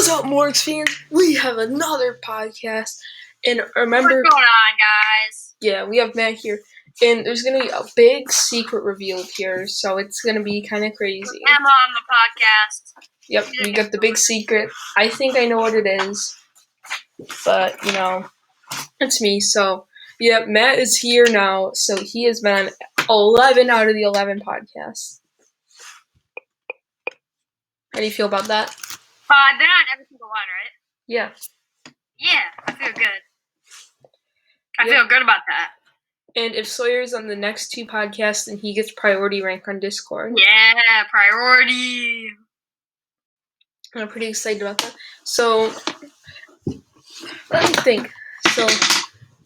What's up, Morgs fans? We have another podcast, and remember, what's going on, guys? Yeah, we have Matt here, and there's gonna be a big secret revealed here, so it's gonna be kind of crazy. Emma on the podcast. Yep, we got the big secret. I think I know what it is, but it's me. So yeah, Matt is here now, so he has been on 11 out of the 11 podcasts. How do you feel about that? I've been on every single one, right? Yeah. Yeah, I feel good. I feel good about that. And if Sawyer's on the next two podcasts, then he gets priority rank on Discord. Yeah, priority. I'm pretty excited about that. So, let me think. So,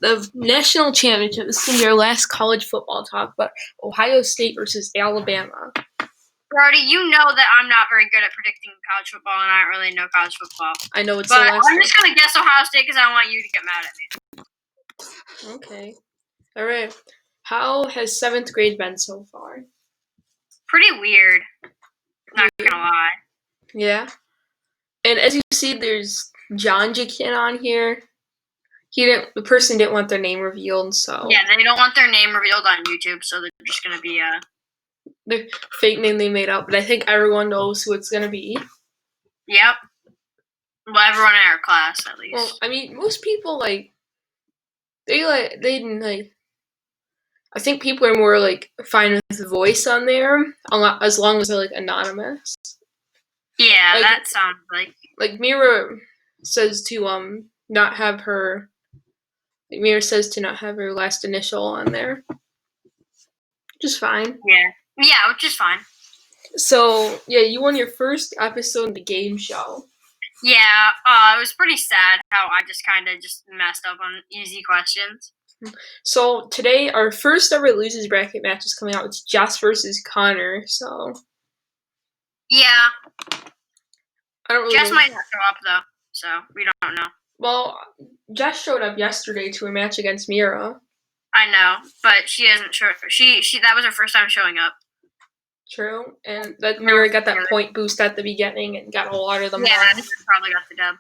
the national championship, this is going to be our last college football talk, but Ohio State versus Alabama. Brody, you know that I'm not very good at predicting college football, and I don't really know college football. I know it's but the last I'm just going to guess Ohio State because I want you to get mad at me. Okay. All right. How has 7th grade been so far? Pretty weird. Not going to lie. Yeah. And as you see, there's Jonjakan on here. The person didn't want their name revealed, so. Yeah, they don't want their name revealed on YouTube, so they're just going to be the fake name they made up, but I think everyone knows who it's gonna be. Yep. Well, everyone in our class, at least. Well, I mean, most people I think people are more fine with the voice on there, as long as they're anonymous. Yeah, that sounds like Meara says to not have her. Meara says to not have her last initial on there, which is fine. Yeah, which is fine. So, yeah, you won your first episode of the game show. Yeah, it was pretty sad how I just kind of messed up on easy questions. So, today, our first ever losers bracket match is coming out. It's Jess versus Connor, so. Yeah. Jess know. might not show up, though, so we don't know. Well, Jess showed up yesterday to a match against Meara. I know, but she hasn't showed up. She that was her first time showing up. True, and that Meara got that point boost at the beginning and got a lot of them. Yeah, probably got the dub.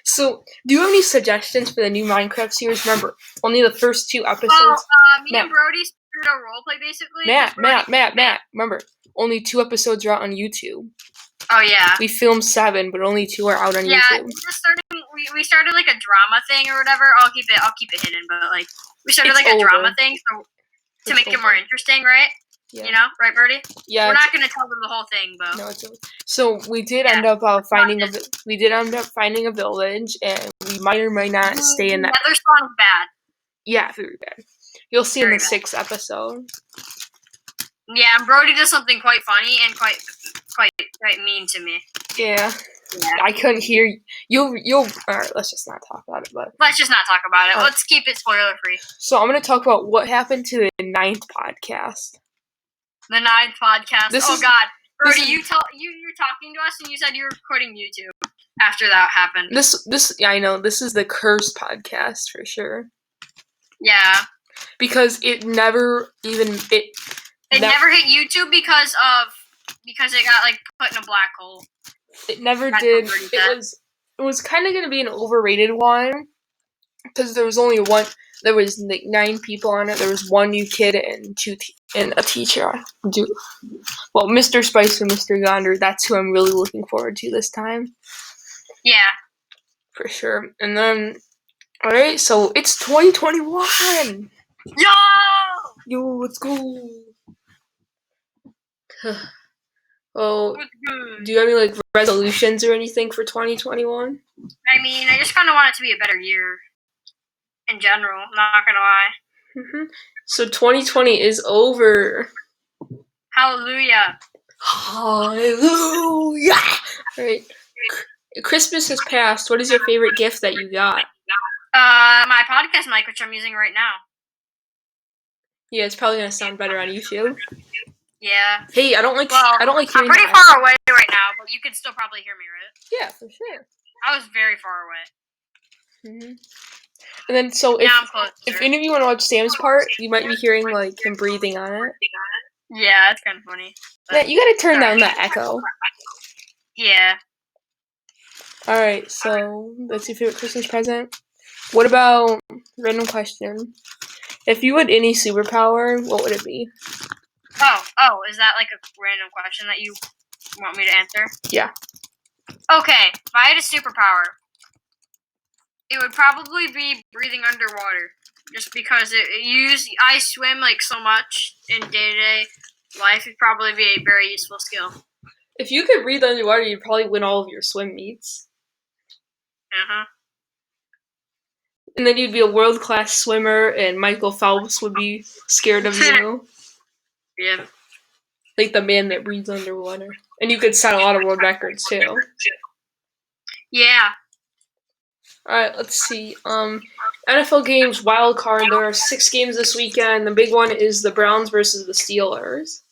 So, do you have any suggestions for the new Minecraft series? Remember, only the first 2 episodes. Me and Brody started a roleplay, basically. Matt, remember, only 2 episodes are out on YouTube. Oh, yeah. We filmed 7, but only 2 are out on YouTube. Yeah, we started a drama thing or whatever. I'll keep it hidden, but we started a drama thing to make it more interesting, right? Yeah. You know, right, Birdie? Yeah. We're not going to tell them the whole thing, though. No, it's over. So we did end up finding a village, and we might or might not stay in that. Nether spawn's bad. Yeah, very bad. You'll see in the 6th episode. Yeah, and Brody does something quite funny and quite mean to me. Yeah. I couldn't hear you. Alright, let's just not talk about it. Let's just not talk about it. Let's keep it spoiler free. So I'm going to talk about what happened to the 9th podcast. The 9th podcast. God, Brody, you're talking to us, and you said you were quitting YouTube after that happened. I know this is the cursed podcast for sure. Yeah. Because it never even It never hit YouTube because it got put in a black hole. It never did. It was kind of gonna be an overrated one because there was only one. There was 9 people on it. There was 1 new kid and a teacher. Well, Mr. Spice and Mr. Gonder. That's who I'm really looking forward to this time. Yeah, for sure. And then, all right, so it's 2021. Yo, let's go. Oh, do you have any resolutions or anything for 2021? I mean, I just kind of want it to be a better year. In general, I'm not gonna lie. Mm-hmm. So 2020 is over. Hallelujah. Hallelujah. All right. Christmas has passed. What is your favorite gift that you got? My podcast mic, which I'm using right now. Yeah, it's probably gonna sound better on YouTube. Yeah. Hey, I don't like hearing. I'm pretty far away right now, but you can still probably hear me, right? Yeah, for sure. I was very far away. Mhm. And then, so if any of you want to watch Sam's part, you might be hearing him breathing on it. Yeah, that's kind of funny. Yeah, you gotta turn down that echo. Yeah. Alright, so that's your favorite Christmas present. What about, random question, if you had any superpower, what would it be? Oh, is that like a random question that you want me to answer? Yeah. Okay, if I had a superpower, it would probably be breathing underwater. Just because I swim like so much in day-to-day life, it'd probably be a very useful skill. If you could breathe underwater, you'd probably win all of your swim meets. Uh-huh. And then you'd be a world-class swimmer, and Michael Phelps would be scared of you. Yeah. Like the man that breathes underwater. And you could set a lot of world records, too. Yeah. Alright, let's see. NFL games, wild card. There are 6 games this weekend. The big one is the Browns versus the Steelers.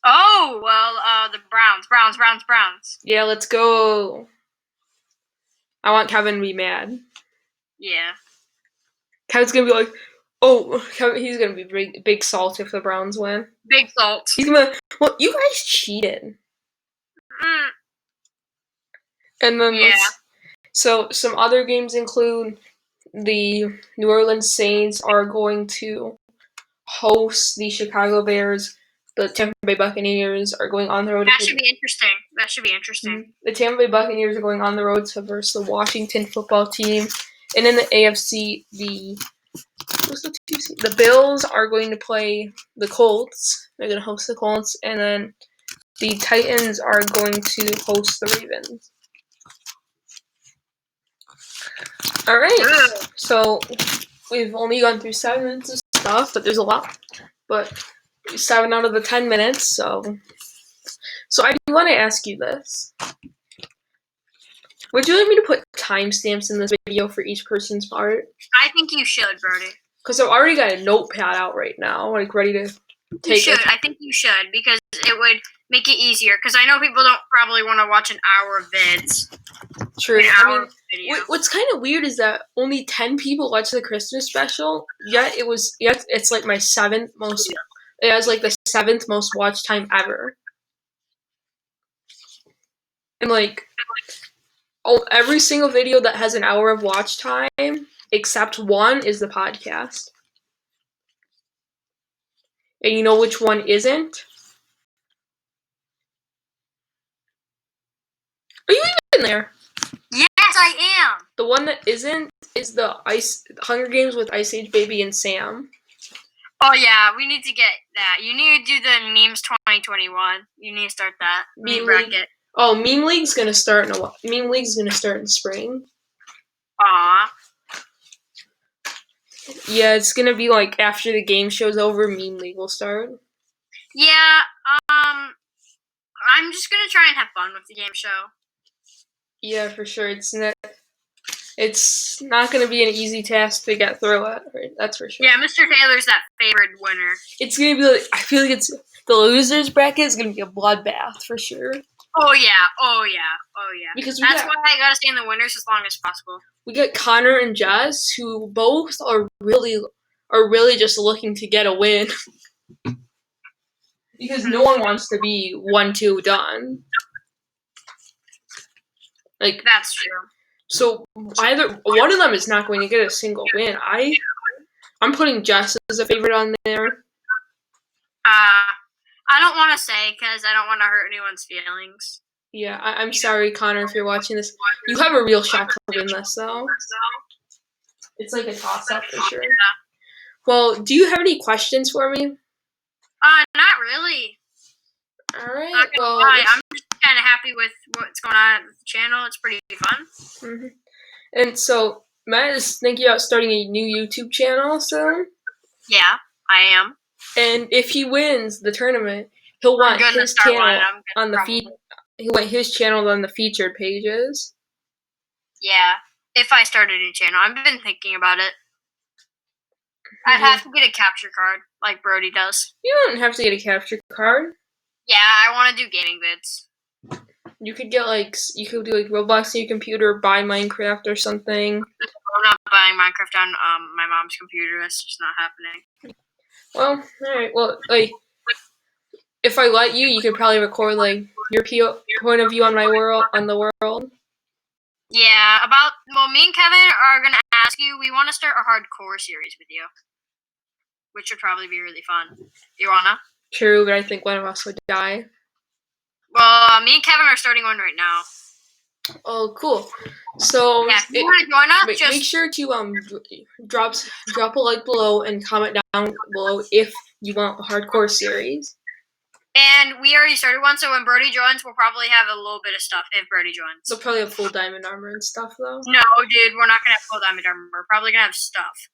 Oh, well, the Browns. Yeah, let's go. I want Kevin to be mad. Yeah. Kevin's gonna be like, he's gonna be big salt if the Browns win. Big salt. He's gonna, well, you guys cheated. And then so some other games include the New Orleans Saints are going to host the Chicago Bears. The Tampa Bay Buccaneers are going on the road. That should be interesting. The Tampa Bay Buccaneers are going on the road to versus the Washington football team. And in the AFC, the Bills are going to play the Colts. They're going to host the Colts. And then the Titans are going to host the Ravens. All right. So we've only gone through 7 minutes of stuff, but there's a lot. But 7 out of the 10 minutes, so I do want to ask you this. Would you like me to put timestamps in this video for each person's part? I think you should, Brody. Because I've already got a notepad out right now, like ready to take it. I think you should, because it would make it easier. Because I know people don't probably want to watch an hour of vids. True. Video. What's kind of weird is that only 10 people watched the Christmas special, yet it's like my 7th most. It has like the 7th most watch time ever. And like, every single video that has an hour of watch time, except one, is the podcast. And you know which one isn't? Are you even there? Yes, I am! The one that isn't is the Hunger Games with Ice Age Baby and Sam. Oh yeah, we need to get that. You need to do the memes 2021. You need to start that meme bracket. Oh, Meme League's gonna start in Meme League's gonna start in spring. Aw. Yeah, it's gonna be like after the game show's over, Meme League will start. Yeah, I'm just gonna try and have fun with the game show. Yeah, for sure. It's not gonna be an easy task to get through it. Right? That's for sure. Yeah, Mr. Taylor's that favored winner. It's gonna be like, I feel like the losers bracket is gonna be a bloodbath for sure. Oh yeah. Because that's why I gotta stay in the winners as long as possible. We got Connor and Jess, who both are really just looking to get a win. Because no one wants to be 1-2 done. Like, that's true. So either one of them is not going to get a single win. I'm putting Jess as a favorite on there. I don't want to say because I don't want to hurt anyone's feelings. Yeah, I'm sorry, Connor, if you're watching this. You have a real shot to win this, though. It's like a toss-up for sure. Well, do you have any questions for me? Not really. All right. Not gonna lie. I'm just kind of happy with what's going on with the channel. It's pretty fun. Mm-hmm. And so Matt is thinking about starting a new YouTube channel soon. Yeah, I am. And if he wins the tournament, he'll want his channel on the feed. He'll want his channel on the featured pages. Yeah, if I start a new channel, I've been thinking about it. I'd have to get a capture card like Brody does. You don't have to get a capture card. Yeah, I want to do gaming vids. You could do Roblox on your computer, or buy Minecraft or something. I'm not buying Minecraft on my mom's computer. That's just not happening. Well, alright. Well, like, if I let you, you could probably record like your point of view on the world. Yeah, me and Kevin are gonna ask you. We want to start a hardcore series with you, which would probably be really fun. You wanna? True, but I think one of us would die. Well, me and Kevin are starting one right now. Oh, cool. So yeah, if you want to join us, make sure to drop a like below and comment down below if you want a hardcore series. And we already started one, so when Brody joins, we'll probably have a little bit of stuff if Brody joins. They'll probably have full diamond armor and stuff, though. No, dude, we're not gonna have full diamond armor. We're probably gonna have stuff.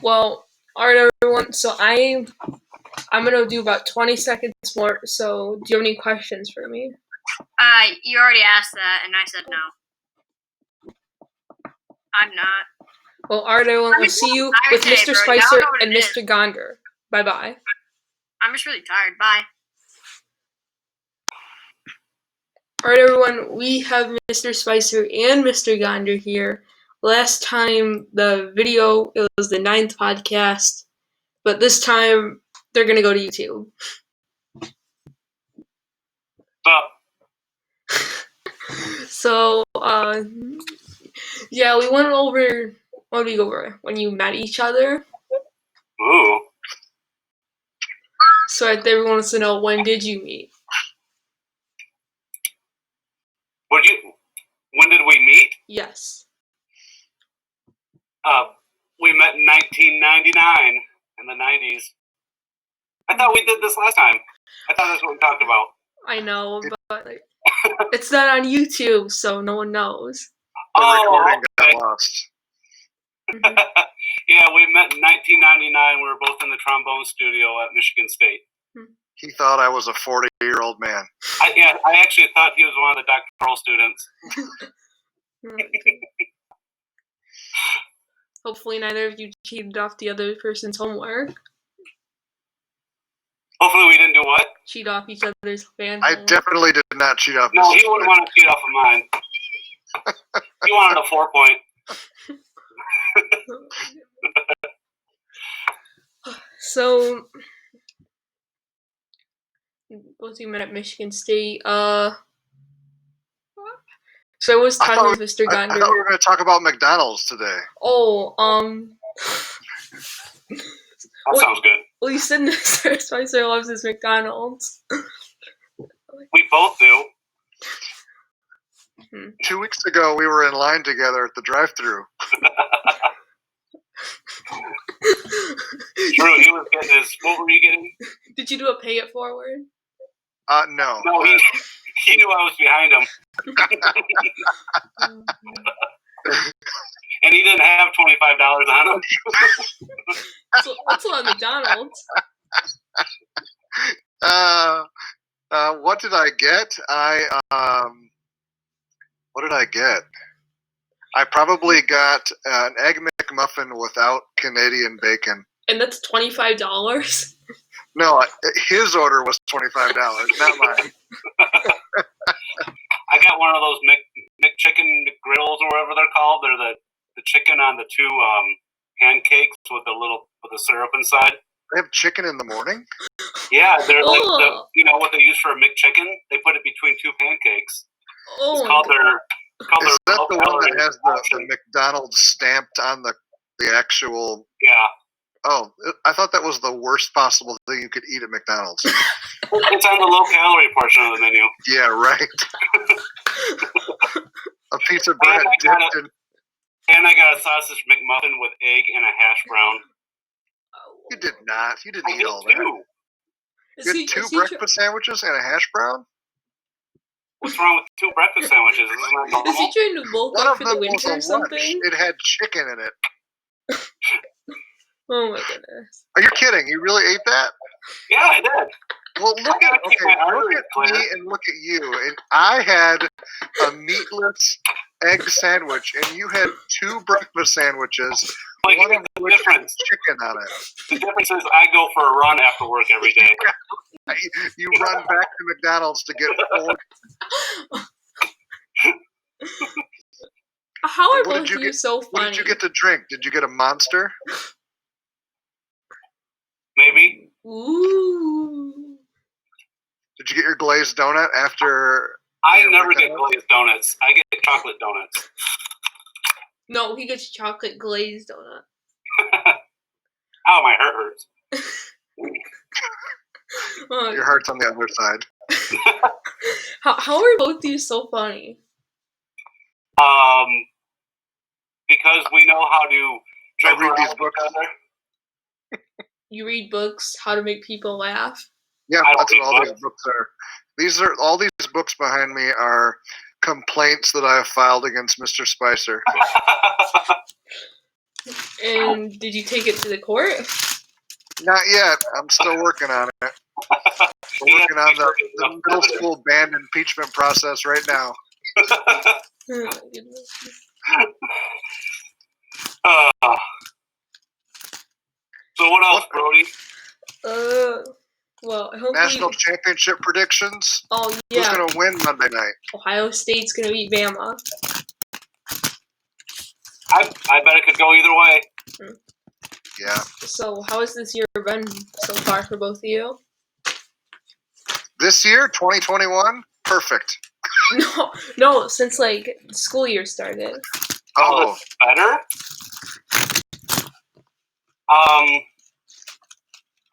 Well, alright, everyone. So I'm gonna do about 20 seconds more. So, do you have any questions for me? You already asked that, and I said no. I'm not. Well, alright, everyone. We'll see you with Mr. Spicer and Mr. Gonder. Bye-bye. I'm just really tired. Bye. Alright, everyone. We have Mr. Spicer and Mr. Gonder here. Last time, the video, it was the 9th podcast. But this time, they're going to go to YouTube. So, yeah, we went over, what did we go over? When you met each other. Ooh. So everyone wants to know, when did you meet? When did we meet? Yes. We met in 1999 in the 90s. I thought we did this last time. I thought that's what we talked about. I know, but it's not on YouTube, so no one knows. The recording got lost. Yeah, we met in 1999. We were both in the trombone studio at Michigan State. He thought I was a 40-year-old man. I actually thought he was one of the doctoral students. Hopefully neither of you cheated off the other person's homework. Hopefully we didn't do what? Cheat off each other's fan I homework. definitely did not cheat off. No, he wouldn't want to cheat off of mine. He wanted a 4-point. So, both you met at Michigan State. So I was talking with Mr. Gonder. I thought we were going to talk about McDonald's today. Oh, That sounds good. Well, you said Mr. Spicer loves his McDonald's. We both do. 2 weeks ago, we were in line together at the drive-thru. True, he was getting his. What were you getting? Did you do a pay it forward? No. No, he knew I was behind him. And he didn't have $25 on him. That's a lot of McDonald's. What did I get? What did I get? I probably got an Egg McMuffin without Canadian bacon. And that's $25? No, his order was $25, not mine. I got one of those McChicken McGriddles or whatever they're called. They're the chicken on the two pancakes with the syrup inside. They have chicken in the morning? Yeah, they're like what they use for a McChicken. They put it between two pancakes. Oh, it's called their. Is that the one that has the McDonald's stamped on the actual? Yeah. Oh, I thought that was the worst possible thing you could eat at McDonald's. It's on the low-calorie portion of the menu. Yeah, right. A piece of bread dipped in. And I got a sausage McMuffin with egg and a hash brown. You did not. You didn't eat all that. You had two breakfast sandwiches and a hash brown? What's wrong with 2 breakfast sandwiches? Isn't that normal? Is he trying to bulk up for the winter or something? It had chicken in it. Oh my goodness. Are you kidding? You really ate that? Yeah, I did. Well, look at me and look at you. And I had a meatless egg sandwich, and you had 2 breakfast sandwiches, one of which had chicken on it. The difference is I go for a run after work every day. You run back to McDonald's to get 4. How are both of you so funny? What did you get to drink? Did you get a Monster? Maybe. Ooh. Did Did you get your glazed donut after? I never get glazed donuts. I get chocolate donuts. No, he gets chocolate glazed donut. Oh, my heart hurts. Your heart's on the other side. How are both of you so funny? Because we know how to joke around these with books. each other. You read books, how to make people laugh. Yeah, that's what all these books are. All these books behind me are complaints that I have filed against Mr. Spicer. And did you take it to the court? Not yet. I'm still working on it. I'm working on the middle school band impeachment process right now. So what else, Brody? Well, National championship predictions. Oh yeah. Who's gonna win Monday night? Ohio State's gonna beat Bama. I bet it could go either way. Yeah. So how has this year been so far for both of you? This year, 2021, perfect. No, since like school year started. Oh, that's better.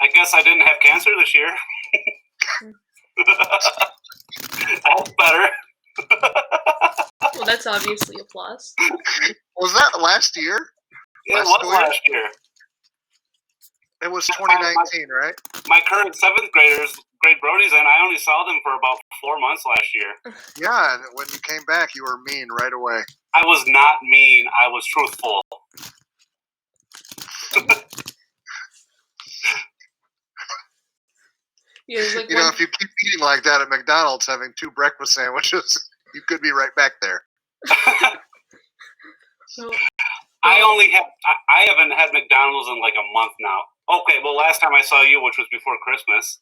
I guess I didn't have cancer this year. That's better. Well, that's obviously a plus. Was that last year? It was last year. It was 2019, right? My current 7th graders, grade Brodies, and I only saw them for about 4 months last year. Yeah, and when you came back, you were mean right away. I was not mean. I was truthful. Yeah, like if you keep eating like that at McDonald's, having 2 breakfast sandwiches, you could be right back there. I haven't had McDonald's in like a month now. Okay, well, last time I saw you, which was before Christmas.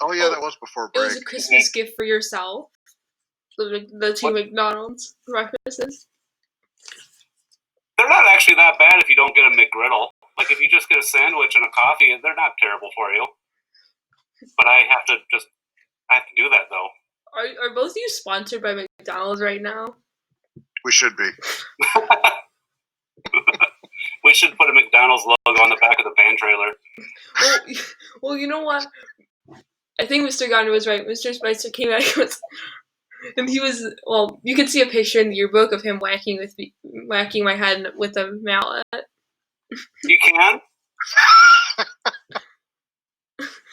Oh yeah, that was before break. It was a Christmas gift for yourself. The 2 McDonald's breakfasts. They're not actually that bad if you don't get a McGriddle. Like, if you just get a sandwich and a coffee, they're not terrible for you. But I have to do that, though. Are both of you sponsored by McDonald's right now? We should be. We should put a McDonald's logo on the back of the van trailer. Well, you know what? I think Mr. Gonder was right. Mr. Spicer came back and he was, well, you can see a picture in the yearbook of him whacking my head with a mallet. You can?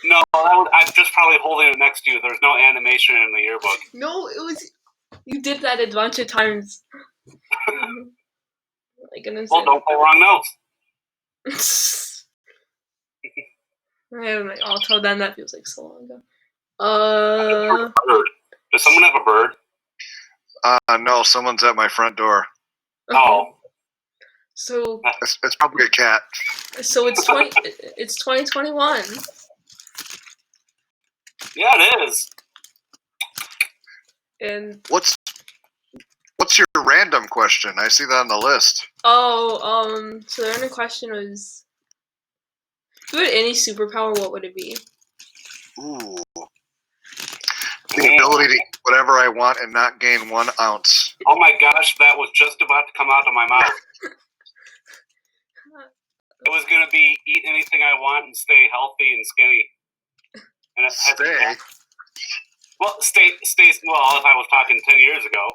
No, I'm just probably holding it next to you. There's no animation in the yearbook. No, you did that a bunch of times. Like well, don't play wrong notes. I don't know. Until then, that feels like so long ago. Bird. Does someone have a bird? No, someone's at my front door. Oh. So it's probably a cat. So it's 2021. Yeah, it is. And what's your random question? I see that on the list. So the random question was, if you had any superpower, what would it be? Ooh. The ability to eat whatever I want and not gain 1 ounce. Oh my gosh, that was just about to come out of my mouth. It was going to be eat anything I want and stay healthy and skinny. And it stay? Well, stay. Well, if I was talking 10 years ago.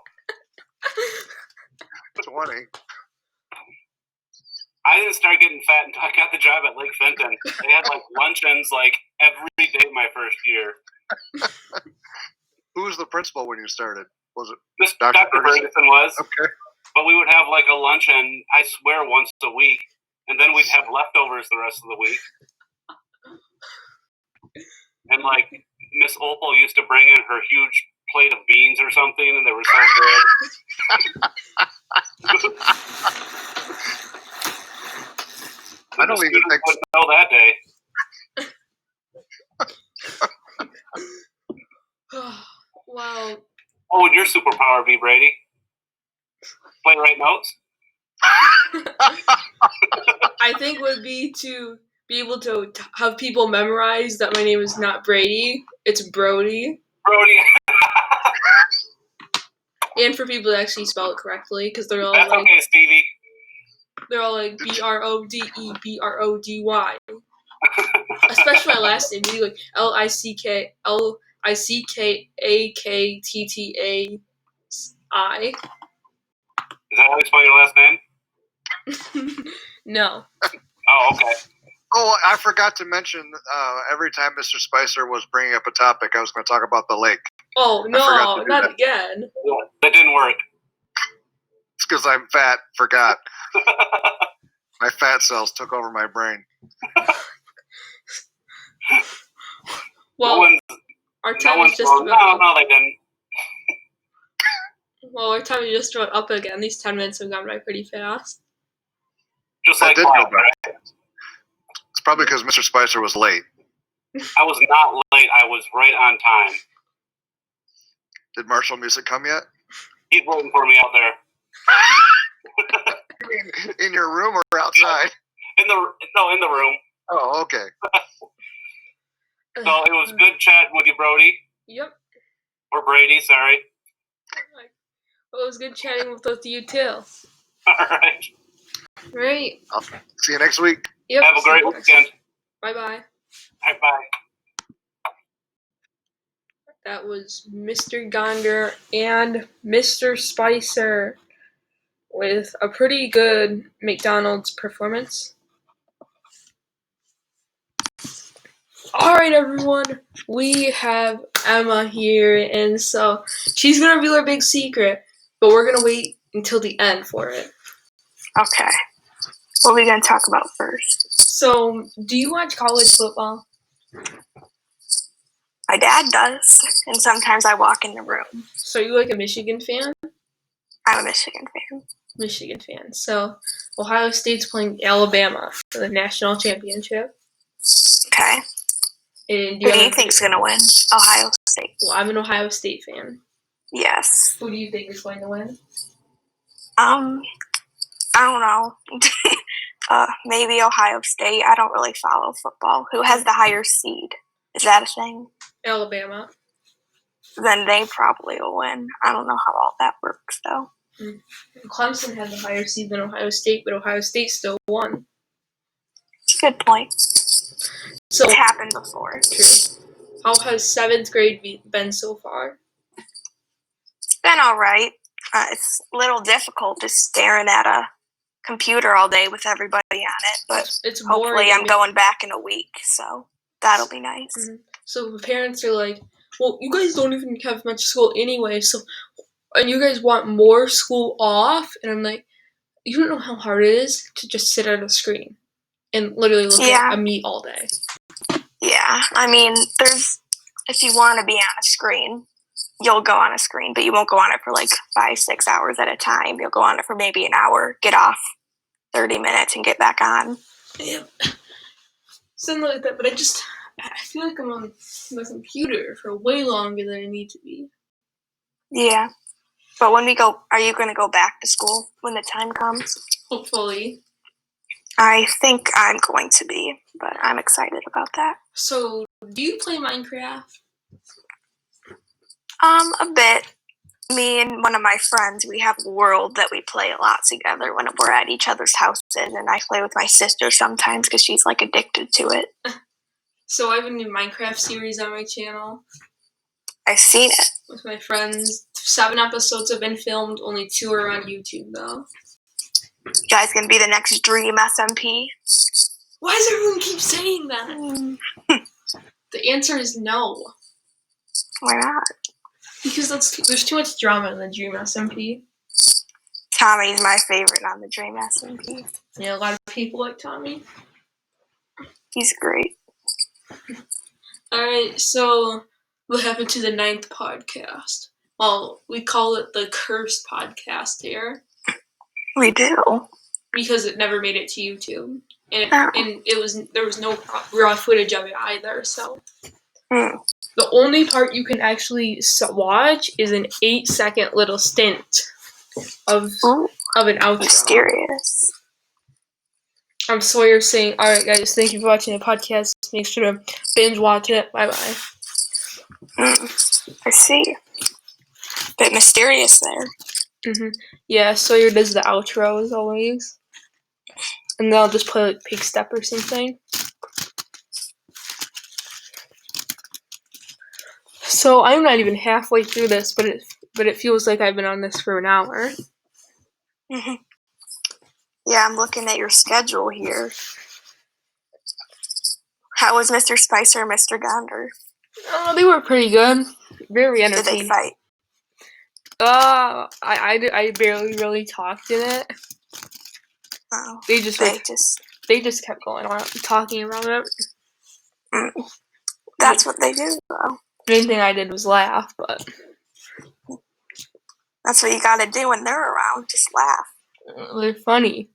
20. I didn't start getting fat until I got the job at Lake Fenton. They had like luncheons like every day my first year. Who was the principal when you started? Was it Dr. Ferguson was. Okay. But we would have like a luncheon, I swear, once a week. And then we'd have leftovers the rest of the week. And like Miss Opal used to bring in her huge plate of beans or something, and they were so good. I don't even think would know that day. Wow. What would your superpower be, Brady? Play right notes? I think would be to be able to have people memorize that my name is not Brady, it's Brody. Brody. And for people to actually spell it correctly, because they're all That's like, okay, Stevie. they're all like BRODE, BRODY. Especially my last name, be like LICKAKTTAI. Is that how you spell your last name? No. Oh, okay. Oh, I forgot to mention, every time Mr. Spicer was bringing up a topic, I was going to talk about the lake. Oh, no, not again. That didn't work. It's because I'm fat, forgot. My fat cells took over my brain. Well, our time is just about up. No, they didn't. Well, our time is just about up again. These 10 minutes have gone by pretty fast. Just like did go by. It's probably because Mr. Spicer was late. I was not late. I was right on time. Did Marshall Music come yet? He's waiting for me out there. You mean in your room or outside? In the room. Oh, okay. So it was good chatting with you, Brody. Yep. Or Brady, sorry. Well, it was good chatting with you too. All right. Right. I'll see you next week. Yep. Have a great weekend. Bye-bye. Bye. That was Mr. Gonder and Mr. Spicer with a pretty good McDonald's performance. Alright, everyone. We have Emma here, and so she's going to reveal her big secret, but we're going to wait until the end for it. Okay. What are we going to talk about first? So, do you watch college football? My dad does, and sometimes I walk in the room. So, are you like a Michigan fan? I'm a Michigan fan. Michigan fan. So, Ohio State's playing Alabama for the national championship. Okay. And Who do you think's going to win? Ohio State. Well, I'm an Ohio State fan. Yes. Who do you think is going to win? I don't know. Maybe Ohio State. I don't really follow football. Who has the higher seed? Is that a thing? Alabama. Then they probably will win. I don't know how all that works, though. Clemson had the higher seed than Ohio State, but Ohio State still won. Good point. So, it's happened before. True. How has 7th grade been so far? It's been all right. It's a little difficult just staring at a computer all day with everybody on it, but it's hopefully I'm going back in a week, so that'll be nice. Mm-hmm. So the parents are like, well, you guys don't even have much school anyway, and you guys want more school off? And I'm like, you don't know how hard it is to just sit at a screen and literally look at a meat all day. Yeah, I mean, if you want to be on a screen, you'll go on a screen, but you won't go on it for like 5-6 hours at a time. You'll go on it for maybe an hour, get off 30 minutes, and get back on. Yeah. Something like that, but I feel like I'm on the computer for way longer than I need to be. Yeah. But when we go, are you going to go back to school when the time comes? Hopefully. I think I'm going to be, but I'm excited about that. So, do you play Minecraft? A bit. Me and one of my friends, we have a world that we play a lot together when we're at each other's houses, and I play with my sister sometimes because she's like addicted to it. So I have a new Minecraft series on my channel. I've seen it. With my friends. 7 episodes have been filmed, only 2 are on YouTube though. You guys gonna be the next Dream SMP? Why does everyone keep saying that? The answer is no. Why not? Because there's too much drama in the Dream SMP. Tommy's my favorite on the Dream SMP. Yeah, a lot of people like Tommy. He's great. Alright, so what happened to the 9th podcast? Well, we call it the Cursed Podcast here. We do. Because it never made it to YouTube. And there was no raw footage of it either, so. The only part you can actually watch is an 8-second little stint of an outro. Mysterious. I'm Sawyer saying, alright guys, thank you for watching the podcast. Make sure to binge watch it. Bye-bye. I see. Bit mysterious there. Yeah, Sawyer does the outro as always. And then I'll just play like Pig Step or something. So I'm not even halfway through this, but it feels like I've been on this for an hour. Yeah, I'm looking at your schedule here. How was Mr. Spicer and Mr. Gonder? Oh, they were pretty good. Very Did entertaining. they fight? I barely really talked in it. Oh, They just kept going on talking about it. That's what they do, though. The main thing I did was laugh, but that's what you gotta do when they're around. Just laugh. They're funny.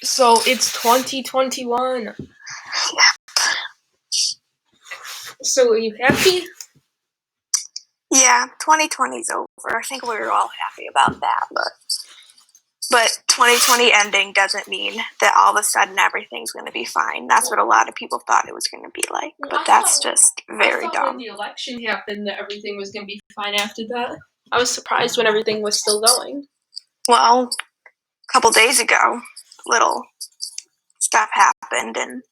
So it's 2021. Yeah. So are you happy? Yeah, 2020's over. I think we were all happy about that, but 2020 ending doesn't mean that all of a sudden everything's going to be fine. That's what a lot of people thought it was going to be like, but that's just very dumb. When the election happened, that everything was going to be fine after that. I was surprised when everything was still going. Well, a couple days ago, little stuff happened, and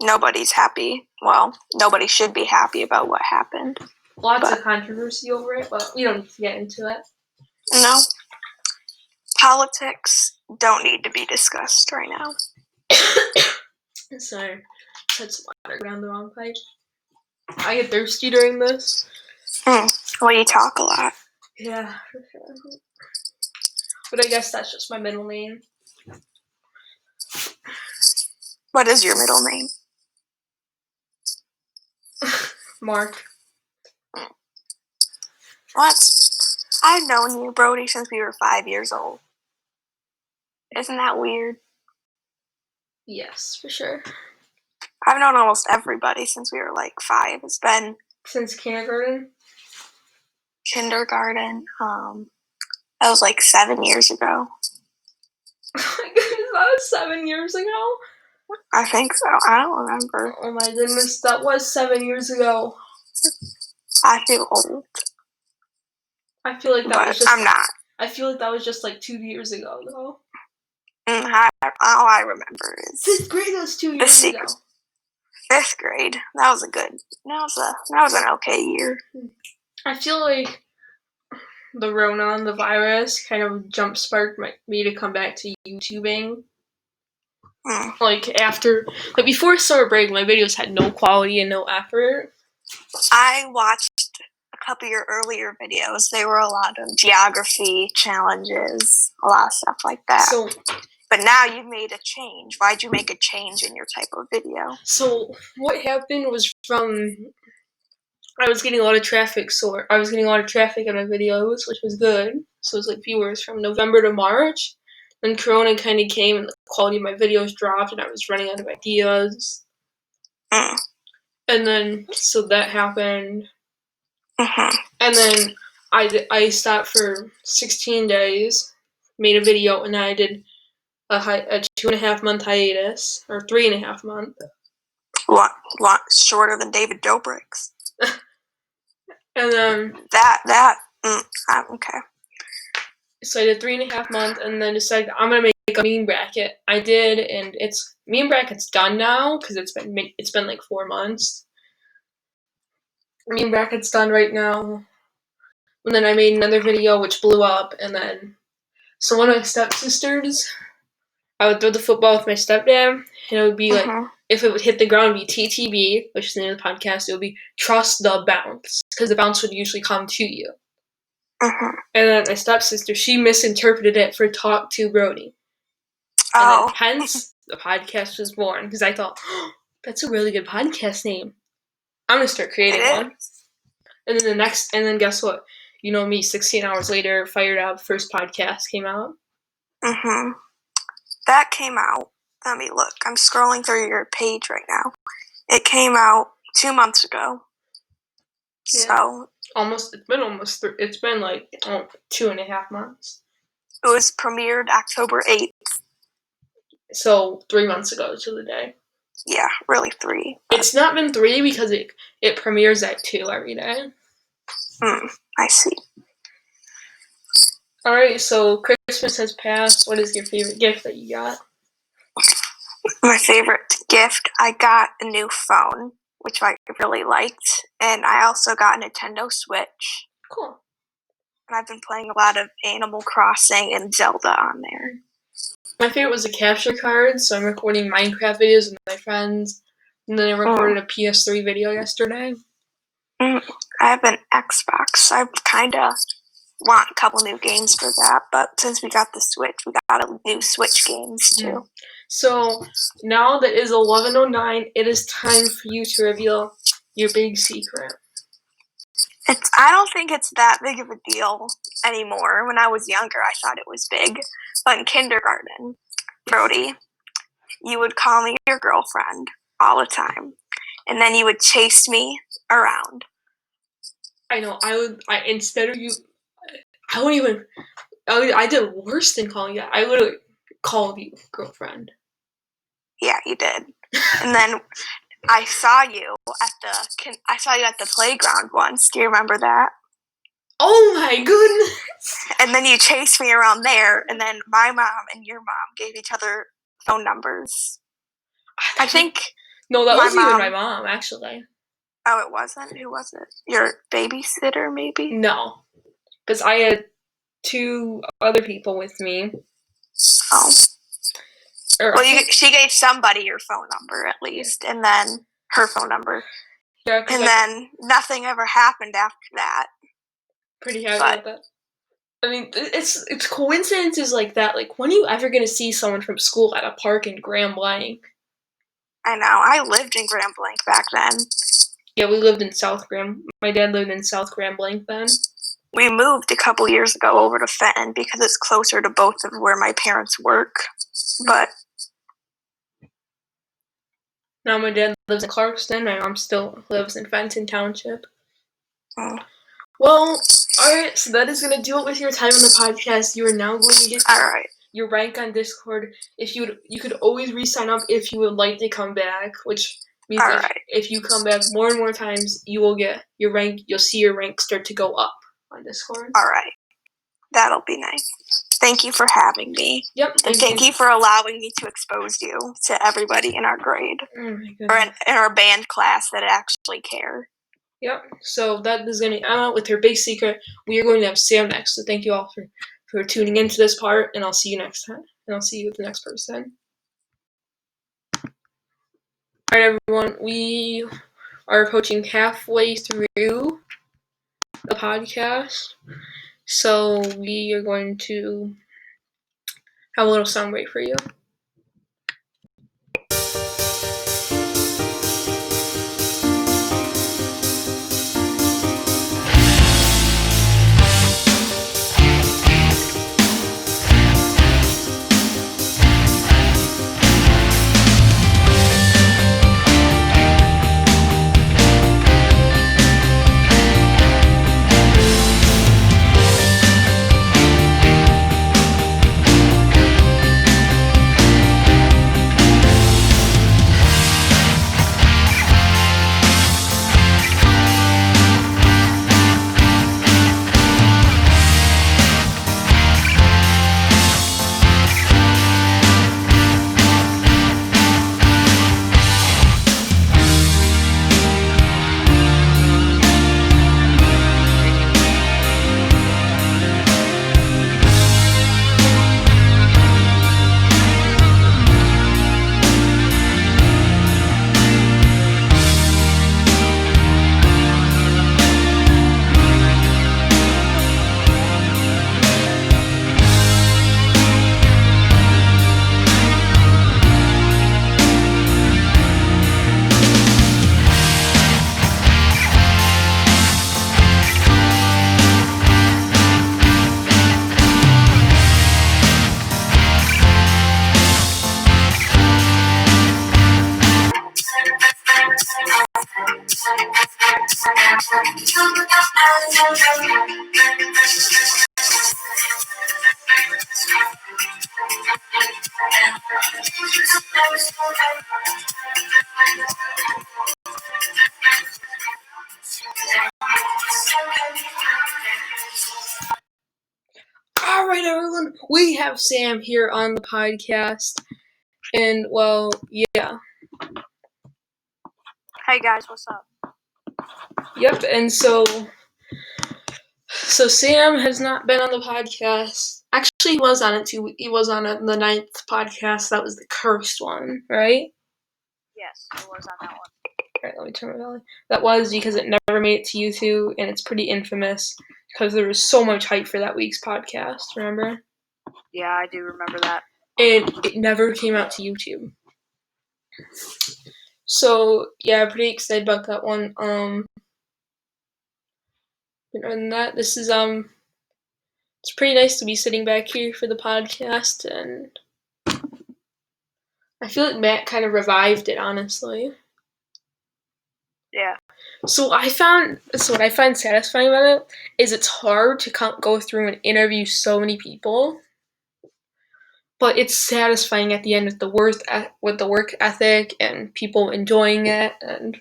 nobody's happy. Well, nobody should be happy about what happened. Lots of controversy over it, but we don't need to get into it. No. Politics don't need to be discussed right now. Sorry, had some water down the wrong pipe. I get thirsty during this. Well, you talk a lot. Yeah, for sure. But I guess that's just my middle name. What is your middle name? Mark. What? I've known you, Brody, since we were 5 years old. Isn't that weird? Yes, for sure. I've known almost everybody since we were like 5. It's been since kindergarten. Kindergarten. That was like 7 years ago. Oh my goodness, that was 7 years ago? I think so. I don't remember. Oh my goodness, that was 7 years ago. I feel old. I feel like that was just. I'm not. I feel like that was just like 2 years ago, though. All I remember is 5th grade was 2 years ago. 5th grade. That was a good. That was an okay year. I feel like the Rona and the virus kind of jump-sparked me to come back to YouTubing. Like before summer break, my videos had no quality and no effort. I watched a couple of your earlier videos. They were a lot of geography challenges, a lot of stuff like that. But now you've made a change. Why'd you make a change in your type of video? So what happened was I was getting a lot of traffic, I was getting a lot of traffic on my videos, which was good. So it was like viewers from November to March. Then Corona kind of came and the quality of my videos dropped and I was running out of ideas. And then, so that happened. And then I stopped for 16 days, made a video, and then I did a 2.5 month hiatus, or 3.5 months. What shorter than David Dobrik's? And then okay. So I did 3.5 months, and then decided I'm gonna make a meme bracket. I did, and meme bracket's done now because it's been like 4 months. Meme bracket's done right now. And then I made another video which blew up, and then so one of my stepsisters, I would throw the football with my stepdad, and it would be like, if it would hit the ground, it would be TTB, which is the name of the podcast. It would be trust the bounce, because the bounce would usually come to you. And then my stepsister, she misinterpreted it for talk to Brody. And then, hence, the podcast was born, because I thought, that's a really good podcast name. I'm going to start creating one. And then guess what? You know me, 16 hours later, Fired Up, first podcast came out. That came out. Let me look. I'm scrolling through your page right now. It came out 2 months ago. Yeah. So it's been like 2.5 months. It was premiered October 8th. So 3 months ago to the day. Yeah, really 3. It's not been 3 because it premieres at 2 every day. I see. Alright, so Christmas has passed. What is your favorite gift that you got? My favorite gift, I got a new phone, which I really liked, and I also got a Nintendo Switch. Cool. And I've been playing a lot of Animal Crossing and Zelda on there. My favorite was the capture card, so I'm recording Minecraft videos with my friends, and then I recorded a PS3 video yesterday. I have an Xbox. I kind of want a couple new games for that, but since we got the Switch, we got a new Switch games too. So now that it is 11:09, it is time for you to reveal your big secret. I don't think it's that big of a deal anymore. When I was younger, I thought it was big. But in kindergarten, Brody, you would call me your girlfriend all the time. And then you would chase me around. I know, instead of you, I did worse than calling you. I would call you girlfriend. Yeah, you did. And then I saw you at the playground once. Do you remember that? Oh my goodness! And then you chased me around there, and then my mom and your mom gave each other phone numbers. I think. No, that wasn't even my mom, actually. Oh, it wasn't? Who was it? Your babysitter, maybe? No, because I had 2 other people with me. Oh. She gave somebody your phone number at least, and then her phone number. Yeah, and then nothing ever happened after that. Pretty happy about that. I mean, it's coincidences like that. Like, when are you ever going to see someone from school at a park in Grand Blanc? I know. I lived in Grand Blanc back then. Yeah, we lived in my dad lived in South Grand Blanc then. We moved a couple years ago over to Fenton because it's closer to both of where my parents work. But now my dad lives in Clarkston. My mom still lives in Fenton Township. Well, alright, so that is going to do it with your time on the podcast. You are now going to get your rank on Discord. If you could always re-sign up if you would like to come back, which means if you come back more and more times, you will get your rank. You'll see your rank start to go up on Discord. Alright. That'll be nice. Thank you for having me. Yep. And thank you for allowing me to expose you to everybody in our grade. Oh my goodness. Or in our band class that actually care. Yep. So that is going to end out with her big secret. We are going to have Sam next. So thank you all for tuning into this part, and I'll see you next time. And I'll see you with the next person. All right, everyone. We are approaching halfway through the podcast. So we are going to have a little sound break for you. right, everyone. We have Sam here on the podcast. And, well, yeah. Hey guys, what's up? Yep, and so Sam has not been on the podcast. Actually, he was on it too. He was on it, the 9th podcast. That was the cursed one, right? Yes, I was on that one. Alright, let me turn my volume. That was because it never made it to YouTube, and it's pretty infamous because there was so much hype for that week's podcast, remember? Yeah, I do remember that. And it never came out to YouTube. So, yeah, pretty excited about that one. And that, this is, it's pretty nice to be sitting back here for the podcast, and I feel like Matt kind of revived it, honestly. Yeah. So what I find satisfying about it is it's hard to go through and interview so many people, but it's satisfying at the end with the work ethic and people enjoying it, and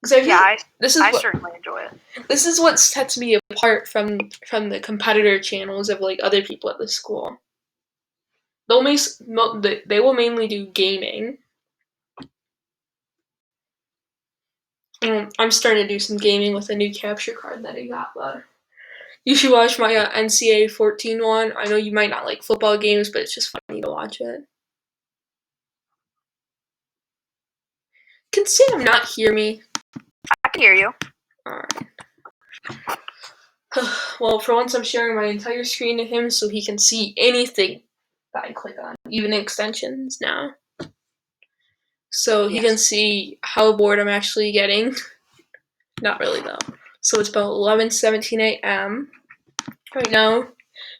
because I certainly enjoy it. This is what sets me apart from the competitor channels of like other people at the school. They will mainly do gaming. I'm starting to do some gaming with a new capture card that I got, but you should watch my NCAA 14 one. I know you might not like football games, but it's just funny to watch it. Can Sam not hear me? I can hear you. Alright. Well, for once I'm sharing my entire screen to him so he can see anything that I click on, even extensions now. So he can see how bored I'm actually getting. Not really, though. So it's about 11:17 a.m. right now.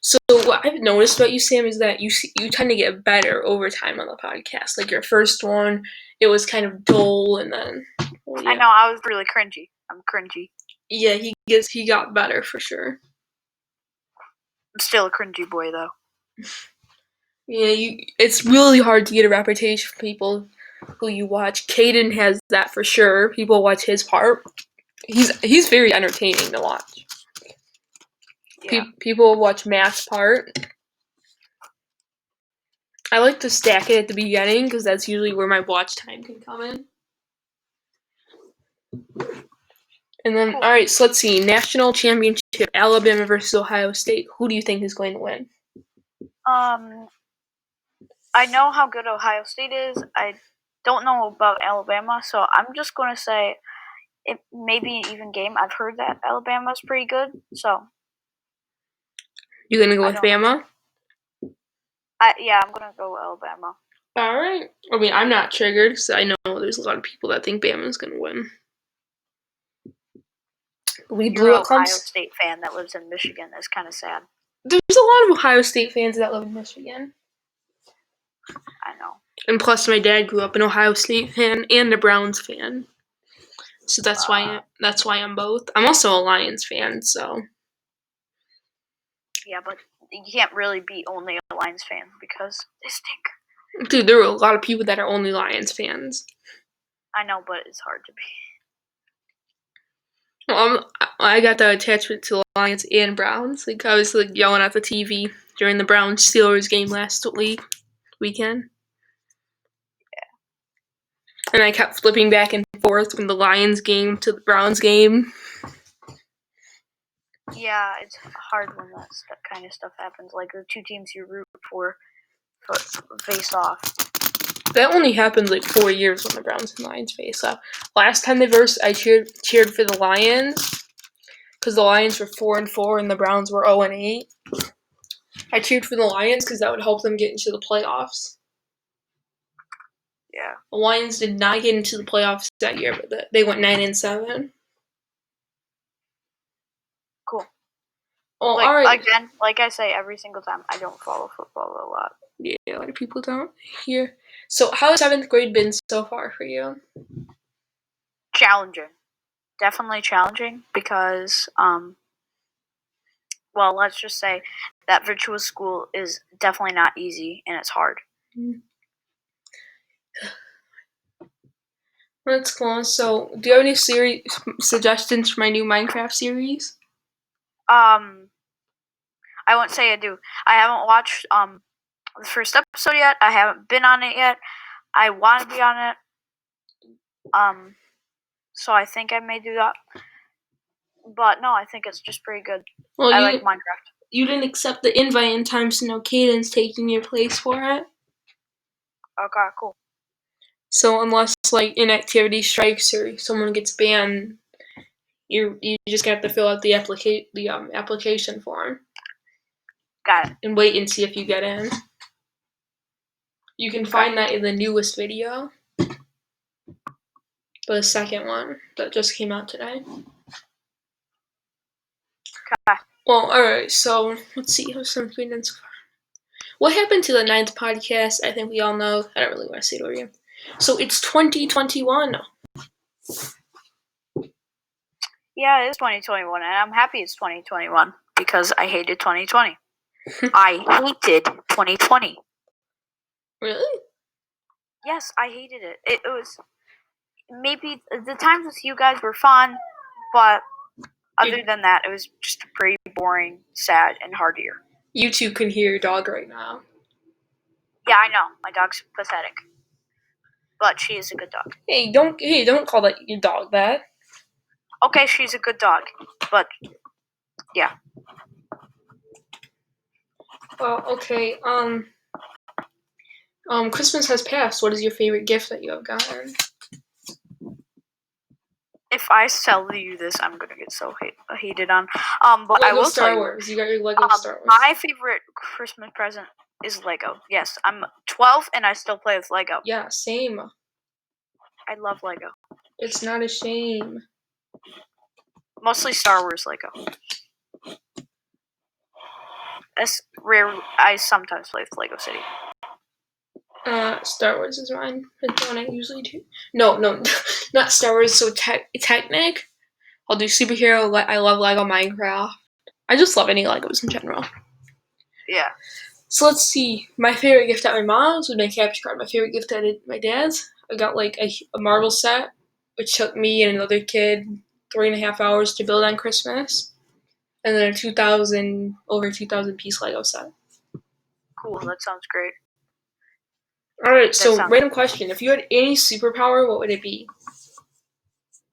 So what I've noticed about you, Sam, is that you tend to get better over time on the podcast. Like your first one, it was kind of dull, and then... Well, yeah. I know, I was really cringy. I'm cringy. Yeah, he got better for sure. I'm still a cringy boy, though. Yeah, it's really hard to get a reputation from people who you watch. Caden has that for sure. People watch his part. He's very entertaining to watch. Yeah. People watch Matt's part. I like to stack it at the beginning because that's usually where my watch time can come in. And then, alright, so let's see. National Championship, Alabama versus Ohio State. Who do you think is going to win? I know how good Ohio State is. I don't know about Alabama, so I'm just going to say it may be an even game. I've heard that Alabama's pretty good, so... You going to go with Bama? Yeah, I'm going to go with Alabama. Alright. I mean, I'm not triggered because I know there's a lot of people that think Bama's going to win. You're an Ohio State fan that lives in Michigan. That's kind of sad. There's a lot of Ohio State fans that live in Michigan. I know. And plus, my dad grew up an Ohio State fan and a Browns fan, so that's why I'm both. I'm also a Lions fan, so. Yeah, but you can't really be only a Lions fan because they stink. Dude, there are a lot of people that are only Lions fans. I know, but it's hard to be. Well, I got the attachment to Lions and Browns. Like I was like yelling at the TV during the Browns Steelers game last weekend. Yeah. And I kept flipping back and forth from the Lions game to the Browns game. Yeah, it's hard when that kind of stuff happens. Like the two teams you root for face off. That only happened like 4 years when the Browns and Lions face off. Last time they versed, I cheered for the Lions because the Lions were 4-4 and the Browns were 0-8. I cheered for the Lions because that would help them get into the playoffs. Yeah. The Lions did not get into the playoffs that year, but they went 9-7. Cool. Oh, all right. Again, like I say every single time, I don't follow football a lot. Yeah, a lot of people don't here. So, how has 7th grade been so far for you? Challenging. Definitely challenging because, well, let's just say that virtual school is definitely not easy and it's hard. That's cool. So, do you have any series suggestions for my new Minecraft series? I won't say I do. I haven't watched the first episode yet. I haven't been on it yet. I want to be on it. So I think I may do that. But no, I think it's just pretty good. Well, I like Minecraft. You didn't accept the invite in time, so no Caden's taking your place for it. Okay, cool. So unless like inactivity strikes or someone gets banned, you just have to fill out the application form. Got it. And wait and see if you get in. You can find that in the newest video. The second one that just came out today. Okay. Well, alright, so let's see how some we done so far. What happened to the 9th podcast? I think we all know. I don't really want to say it over again. So it's 2021. Yeah, it is 2021, and I'm happy it's 2021 because I hated 2020. I hated 2020. Really? Yes, I hated it. It was maybe the times with you guys were fun, but other than that, it was just a pretty boring, sad, and hard year. You two can hear your dog right now. Yeah, I know. My dog's pathetic, but she is a good dog. Hey, don't call that your dog that. Okay, she's a good dog, but yeah. Well, okay. Christmas has passed. What is your favorite gift that you have gotten? If I tell you this, I'm gonna get so hated on. But Lego I will Star tell you. Wars. You got your Lego Star Wars. My favorite Christmas present is Lego. Yes, I'm 12 and I still play with Lego. Yeah, same. I love Lego. It's not a shame. Mostly Star Wars Lego. It's rare. I sometimes play with Lego City. Star Wars is mine. That's the one I usually do. No, not Star Wars. So Technic. I'll do superhero. I love Lego Minecraft. I just love any Legos in general. Yeah. So let's see. My favorite gift at my mom's was my capture card. My favorite gift at my dad's, I got like a marble set, which took me and another kid 3.5 hours to build on Christmas, and then over 2,000 piece Lego set. Cool. That sounds great. All right. So random question: if you had any superpower, what would it be?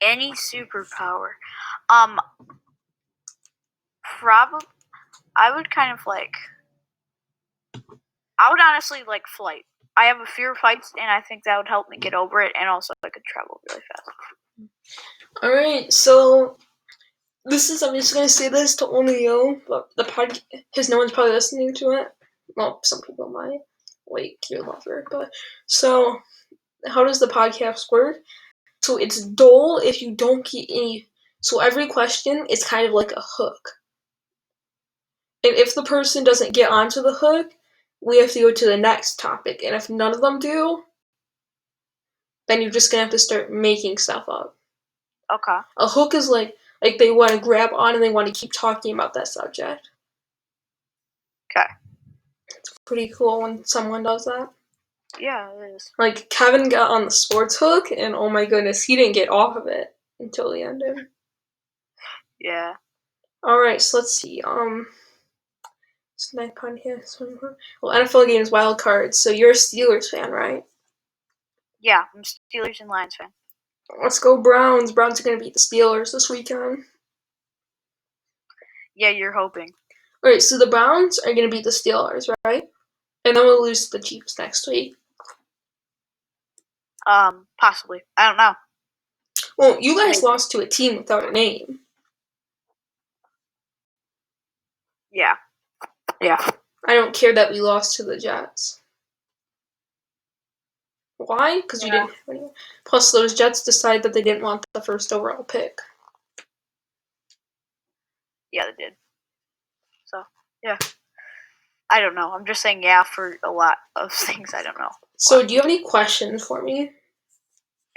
Any superpower? Probably. I would kind of like. I would honestly like flight. I have a fear of heights, and I think that would help me get over it, and also I could travel really fast. All right, so I'm just gonna say this to only you, but the podcast, because no one's probably listening to it. Well, some people might, like your lover, but so how does the podcast work? So it's dull if you don't get any. So every question is kind of like a hook, and if the person doesn't get onto the hook, we have to go to the next topic, and if none of them do, then you're just gonna have to start making stuff up. Okay. A hook is like they want to grab on and they want to keep talking about that subject. Okay. It's pretty cool when someone does that. Yeah, it is. Like Kevin got on the sports hook, and oh my goodness, he didn't get off of it until the end. Yeah. All right, so let's see. Snack podcast. Well, NFL games wild cards. So you're a Steelers fan, right? Yeah, I'm Steelers and Lions fan. Let's go Browns. Browns are gonna beat the Steelers this weekend. Yeah, you're hoping. All right, so the Browns are gonna beat the Steelers, right? And then we'll lose to the Chiefs next week. Possibly. I don't know. Well, you guys lost to a team without a name. Yeah. Yeah. I don't care that we lost to the Jets. Why? Because you didn't have anyone. Plus, those Jets decided that they didn't want the first overall pick. Yeah, they did. So, yeah. I don't know. I'm just saying yeah for a lot of things I don't know. So, do you have any questions for me?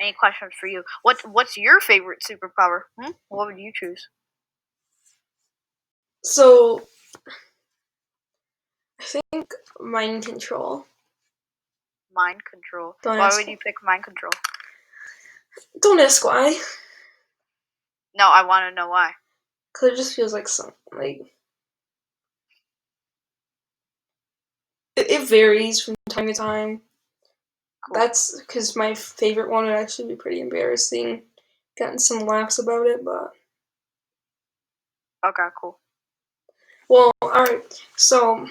Any questions for you? What's your favorite superpower? What would you choose? So, I think mind control. Mind control. Don't Why ask would you pick mind control? Don't ask why. No, I want to know why. Because it just feels like some, like, it varies from time to time. Cool. That's because my favorite one would actually be pretty embarrassing. Gotten some laughs about it, but... Okay, cool. Well, alright, so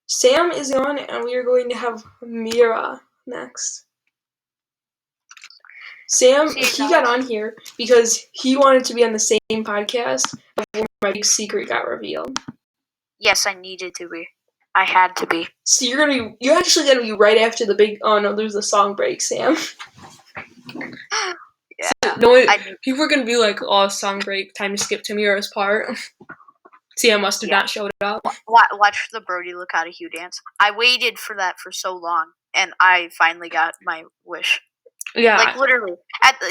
Sam is on, and we are going to have Meara next. Sam, he got on here because he wanted to be on the same podcast where my big secret got revealed. Yes, I needed to be. I had to be. So you're actually gonna be right after the big. Oh no, there's the song break, Sam. Yeah. So, no, people are gonna be like, "Oh, song break, time to skip to Meara's part." Sam must have not showed up. Watch the Brody look out of Hugh dance. I waited for that for so long, and I finally got my wish. Yeah, like literally.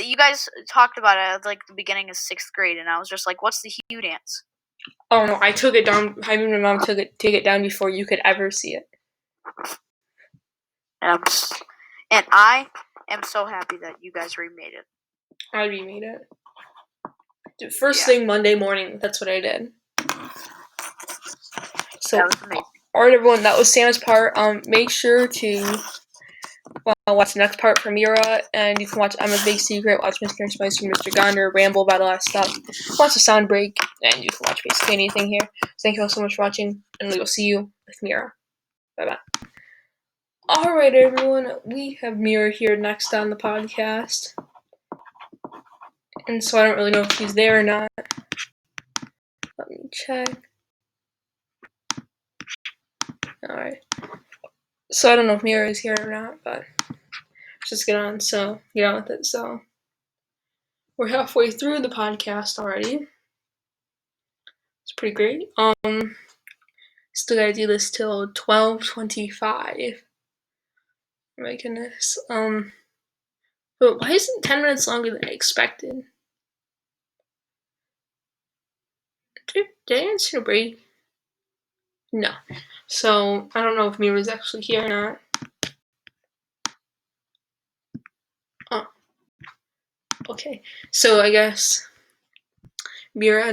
You guys talked about it at like the beginning of 6th grade, and I was just like, "What's the Hugh dance?" Oh no, I took it down. I mean, my mom take it down before you could ever see it. And I am so happy that you guys remade it. I remade it. Dude, first thing Monday morning, that's what I did. So, that was amazing. Alright, everyone, that was Sam's part. Make sure to watch the next part from Meara, and you can watch I'm a Big Secret, watch Mr. Spicer, Mr. Gonder, ramble about a lot of stuff, watch the sound break, and you can watch basically anything here. Thank you all so much for watching, and we will see you with Meara. Bye-bye. Alright, everyone, we have Meara here next on the podcast. And so I don't really know if she's there or not. Let me check. Alright. So I don't know if Meara is here or not, but let's just get on with it. So we're halfway through the podcast already. It's pretty great. Still gotta do this till 12:25. My goodness. But why is it 10 minutes longer than I expected? Did I answer a break? No. So I don't know if Meara's actually here or not. Oh. Okay. So I guess Meara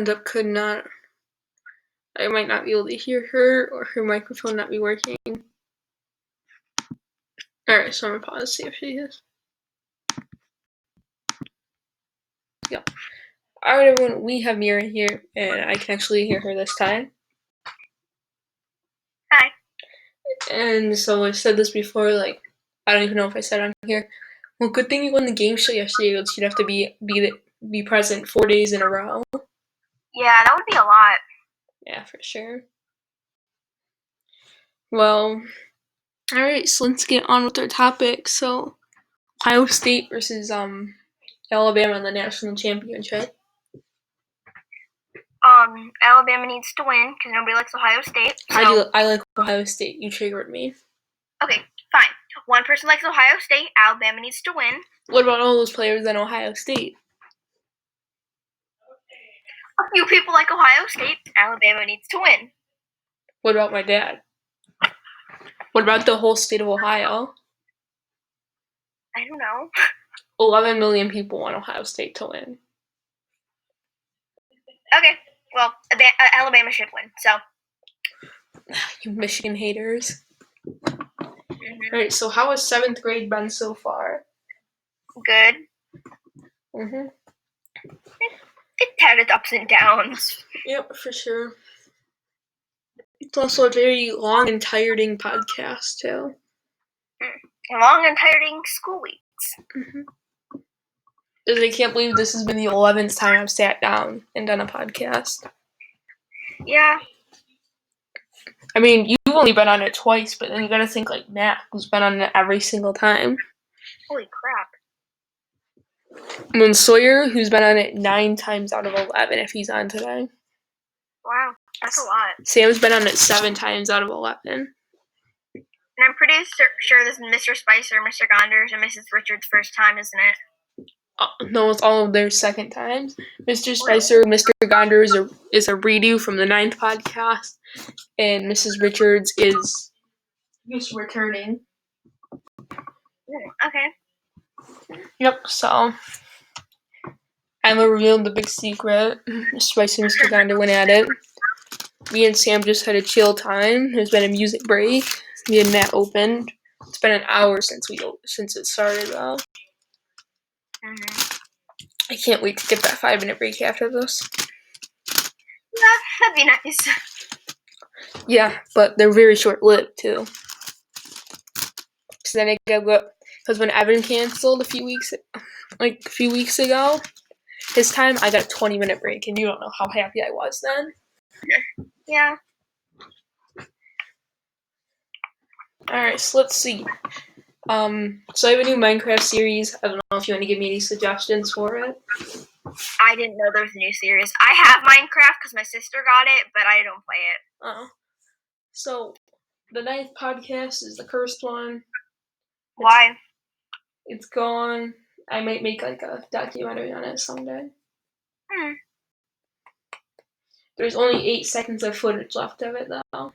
I might not be able to hear her, or her microphone not be working. Alright, so I'm gonna pause, see if she is. Yeah. Alright, everyone, we have Meara here, and I can actually hear her this time. Hi. And so I said this before, I don't even know if I said it on here. Well, good thing you won the game show yesterday, because you'd have to be present 4 days in a row. Yeah, that would be a lot. Yeah, for sure. Well, alright, so let's get on with our topic. So, Ohio State versus Alabama in the national championship. Alabama needs to win because nobody likes Ohio State. So. I like Ohio State. You triggered me. Okay, fine. One person likes Ohio State. Alabama needs to win. What about all those players in Ohio State? A few people like Ohio State. Alabama needs to win. What about my dad? What about the whole state of Ohio? I don't know. 11 million people want Ohio State to win. Okay, well, Alabama should win, so. You Michigan haters. Alright, so how has 7th grade been so far? Good. It's had its ups and downs. Yep, for sure. It's also a very long and tiring podcast, too. Long and tiring school weeks. I can't believe this has been the 11th time I've sat down and done a podcast. Yeah. I mean, you've only been on it twice, but then you gotta think like Matt, who's been on it every single time. Holy crap. And then Sawyer, who's been on it 9 times out of 11 if he's on today. Wow, that's a lot. Sam's been on it 7 times out of 11. And I'm pretty sure this is Mr. Spicer, Mr. Gonder's, and Mrs. Richards' first time, isn't it? No, it's all of their second times. Mr. Spicer, Mr. Gonder is a redo from the 9th podcast, and Mrs. Richards is just returning. Okay. Yep, so Emma revealed the big secret. Spice and Mr. Gonder went at it. Me and Sam just had a chill time. There's been a music break. Me and Matt opened. It's been an hour since it started, though. Mm-hmm. I can't wait to get that 5-minute break after this. Yeah, that'd be nice. Yeah, but they're very short-lived, too. So then because when Evan canceled a few weeks ago, his time, I got a 20-minute break, and you don't know how happy I was then. Yeah. Alright, so let's see. So I have a new Minecraft series. I don't know if you want to give me any suggestions for it. I didn't know there was a new series. I have Minecraft because my sister got it, but I don't play it. Oh. So, the 9th podcast is the cursed one. Why? It's gone. I might make like a documentary on it someday. There's only 8 seconds of footage left of it, though.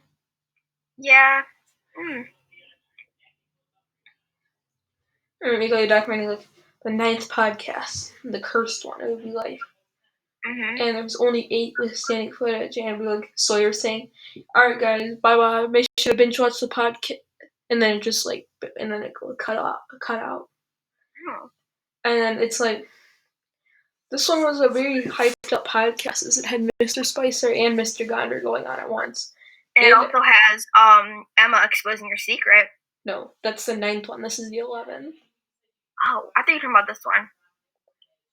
Yeah. Or make like a documentary like the 9th podcast, the cursed one. It would be like. Mm-hmm. And there was only 8 with standing footage, and it would be like Sawyer saying, "Alright, guys, bye bye. Make sure to binge watch the podcast." And then it just like, and then it would cut out. Oh. And then it's like, this one was a very hyped up podcast, as it had Mr. Spicer and Mr. Gonder going on at once. And it also has Emma exposing her secret. No, that's the 9th one. This is the 11th. Oh, I think you're talking about this one.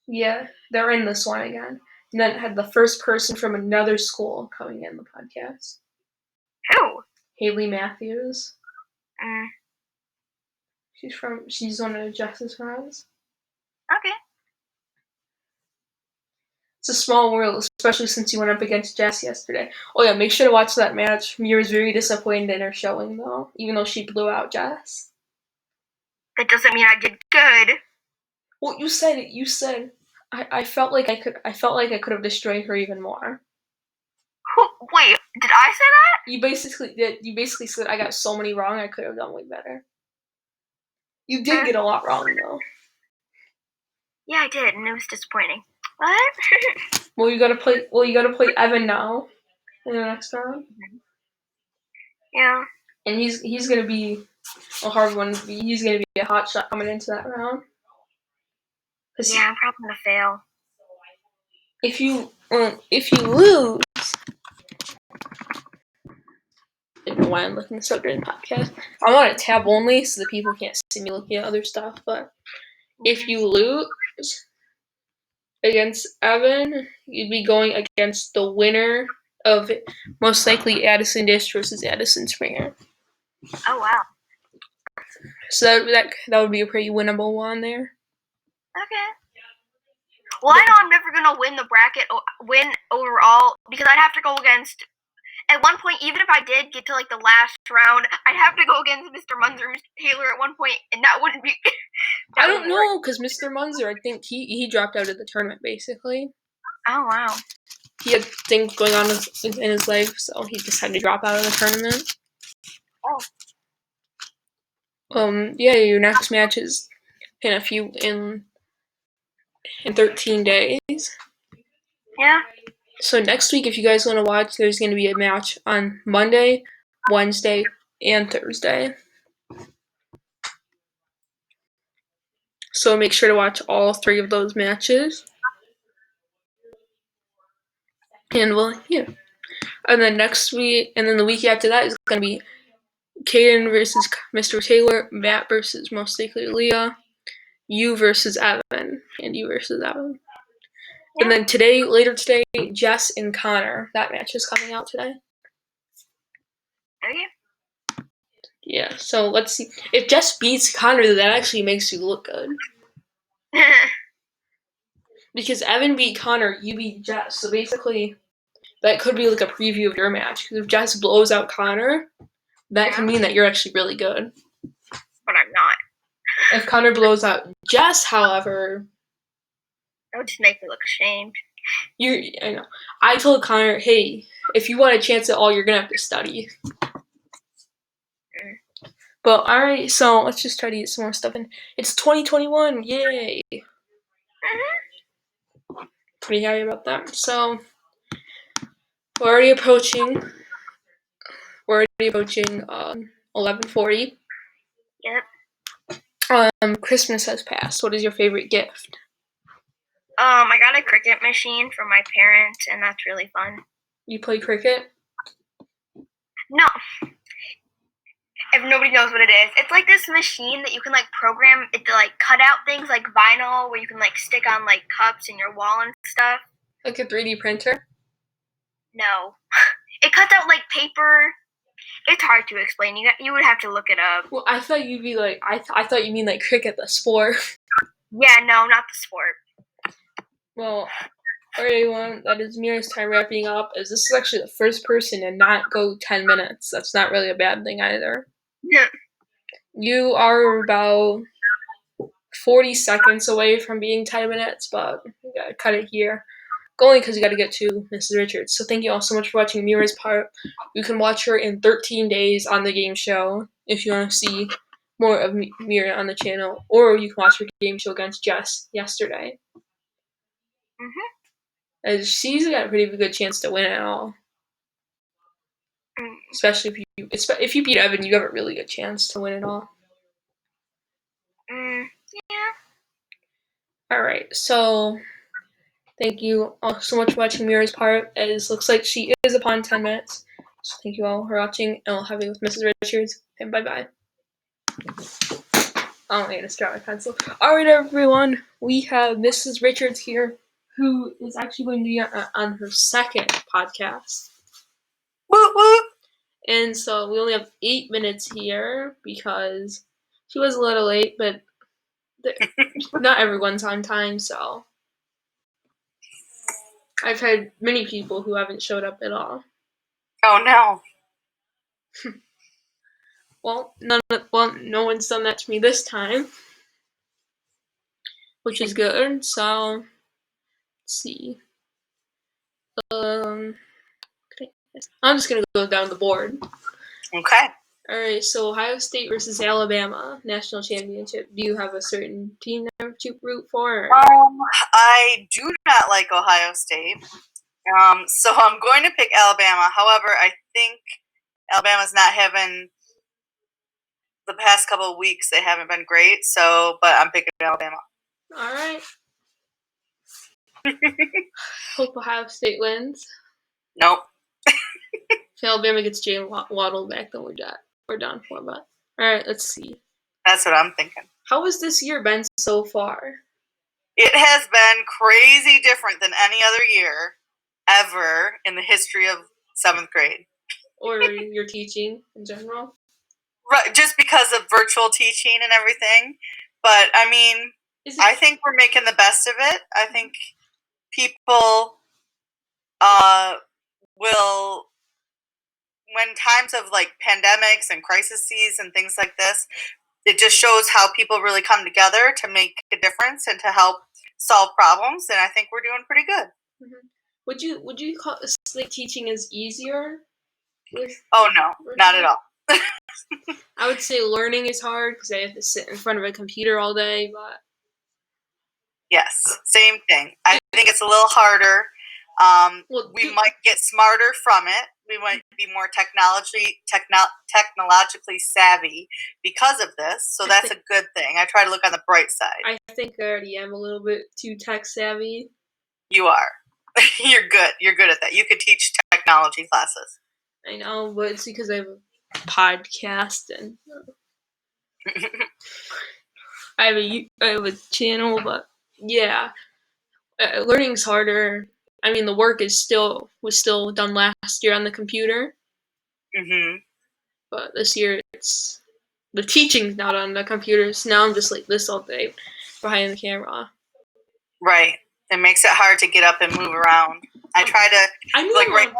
Yeah, they're in this one again. And then it had the first person from another school coming in the podcast. Who? Haley Matthews. Mm. She's one of Jess's friends. Okay. It's a small world, especially since you went up against Jess yesterday. Oh yeah, make sure to watch that match. Meara was very disappointed in her showing, though, even though she blew out Jess. That doesn't mean I did good. Well, you said it. You said I felt like I could have destroyed her even more. Wait, did I say that? You basically did. You basically said I got so many wrong. I could have done way better. You did get a lot wrong, though. Yeah, I did, and it was disappointing. What? Well, you gotta play Evan now in the next round. Yeah. And he's gonna be a hard one. He's gonna be a hot shot coming into that round. Yeah, I'm probably gonna fail. If you lose, I don't know why I'm looking this up during the podcast. I'm on a tab only, so the people can't see me looking at other stuff. But if you lose against Evan, you'd be going against the winner of most likely Addison Dish versus Addison Springer. Oh wow. So that would be a pretty winnable one there. Okay. Well, I know I'm never gonna win the bracket, win overall, because I'd have to go against. At one point, even if I did get to like the last round, I'd have to go against Mr. Munzer and Mr. Taylor at one point, and that wouldn't be. I don't know, because Mr. Munzer, I think he dropped out of the tournament basically. Oh wow. He had things going on in his life, so he decided to drop out of the tournament. Oh. Yeah, your next match is in 13 days. Yeah. So next week, if you guys want to watch, there's going to be a match on Monday, Wednesday, and Thursday. So make sure to watch all 3 of those matches. And yeah. And then next week, and then the week after that is going to be Caden versus Mr. Taylor, Matt versus most likely Leah, you versus Evan, and you versus Evan. Yeah. And then later today, Jess and Connor. That match is coming out today. Okay. Yeah, so let's see. If Jess beats Connor, that actually makes you look good. Because Evan beat Connor, you beat Jess. So basically, that could be like a preview of your match. Because if Jess blows out Connor, that can mean that you're actually really good. But I'm not. If Connor blows out Jess, however, that would just make me look ashamed. I know. I told Connor, hey, if you want a chance at all, you're going to have to study. But, alright, so let's just try to get some more stuff in. It's 2021, yay! pretty happy about that. So we're already approaching 11:40. Yep. Christmas has passed. What is your favorite gift? I got a cricket machine from my parents, and that's really fun. You play cricket? No. If nobody knows what it is, it's like this machine that you can like program it to like cut out things like vinyl, where you can like stick on like cups in your wall and stuff. Like a 3D printer? No. It cuts out like paper. It's hard to explain. You would have to look it up. Well, I thought you'd be like, I thought you mean like cricket, the sport. Yeah, no, not the sport. Well, alright, everyone, that is Meara's time wrapping up, as this is actually the first person to not go 10 minutes. That's not really a bad thing either. Yeah. You are about 40 seconds away from being 10 minutes, but we gotta cut it here. Only because you gotta get to Mrs. Richards. So thank you all so much for watching Meara's part. You can watch her in 13 days on the game show if you want to see more of Meara on the channel, or you can watch her game show against Jess yesterday. As she's got a pretty good chance to win it all. Especially if you beat Evan, you have a really good chance to win it all. Yeah. Alright, so thank you all so much for watching Meara's part, as looks like she is upon 10 minutes. So thank you all for watching, and we'll have you with Mrs. Richards, and bye-bye. Oh, I gotta drop my pencil. Alright, everyone, we have Mrs. Richards here, who is actually going to be on her second podcast. Woo woo! And so we only have 8 minutes here because she was a little late, but not everyone's on time, so I've had many people who haven't showed up at all. Oh no. Well, no one's done that to me this time, which is good. So let's see. I'm just gonna go down the board. Okay. All right. So Ohio State versus Alabama national championship. Do you have a certain team that you root for? I do not like Ohio State. So I'm going to pick Alabama. However, I think Alabama's not having the past couple of weeks. They haven't been great. So, but I'm picking Alabama. All right. Hope Ohio State wins. Nope. If Alabama gets Jalen Waddle back, then we're done for. But all right, let's see. That's what I'm thinking. How has this year been so far? It has been crazy different than any other year ever in the history of 7th grade. Or your teaching in general? Right, just because of virtual teaching and everything. But, I mean, I think we're making the best of it. I think people will, when times of, like, pandemics and crises and things like this, it just shows how people really come together to make a difference and to help solve problems. And I think we're doing pretty good. Mm-hmm. Would you call like teaching is easier? Oh no, not at all. I would say learning is hard because I have to sit in front of a computer all day. But yes, same thing. I think it's a little harder. We might get smarter from it. We might be more technologically savvy because of this. So that's a good thing. I try to look on the bright side. I think I already am a little bit too tech savvy. You are. You're good. You're good at that. You could teach technology classes. I know, but it's because I have a podcast and I have a channel. But yeah, learning's harder. I mean, the work was still done last year on the computer. Mm-hmm. But this year, the teaching's not on the computers. Now I'm just like this all day behind the camera. Right. It makes it hard to get up and move around. I try to, like right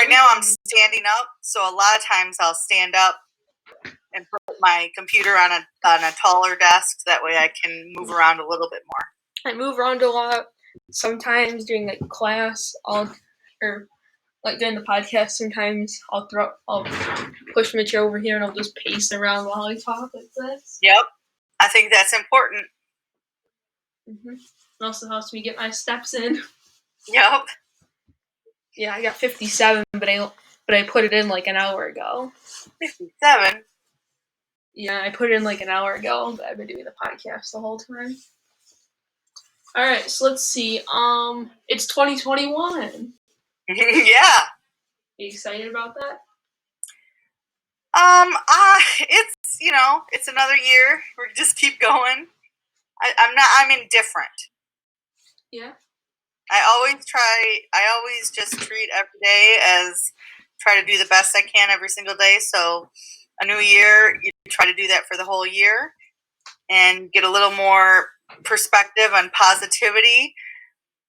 now I'm standing up, so a lot of times I'll stand up and put my computer on a taller desk. That way I can move around a little bit more. I move around a lot. Sometimes during like class, during the podcast, sometimes I'll push my chair over here and I'll just pace around while I talk like this. Yep. I think that's important. Mm-hmm. Also helps me get my steps in. Yep. Yeah, I got 57, but I put it in like an hour ago. 57? Yeah, I put it in like an hour ago, but I've been doing the podcast the whole time. All right, so let's see. It's 2021. Yeah. Are you excited about that? It's, it's another year. We just keep going. I'm indifferent. Yeah. I always just treat every day as try to do the best I can every single day. So a new year, you try to do that for the whole year and get a little more perspective on positivity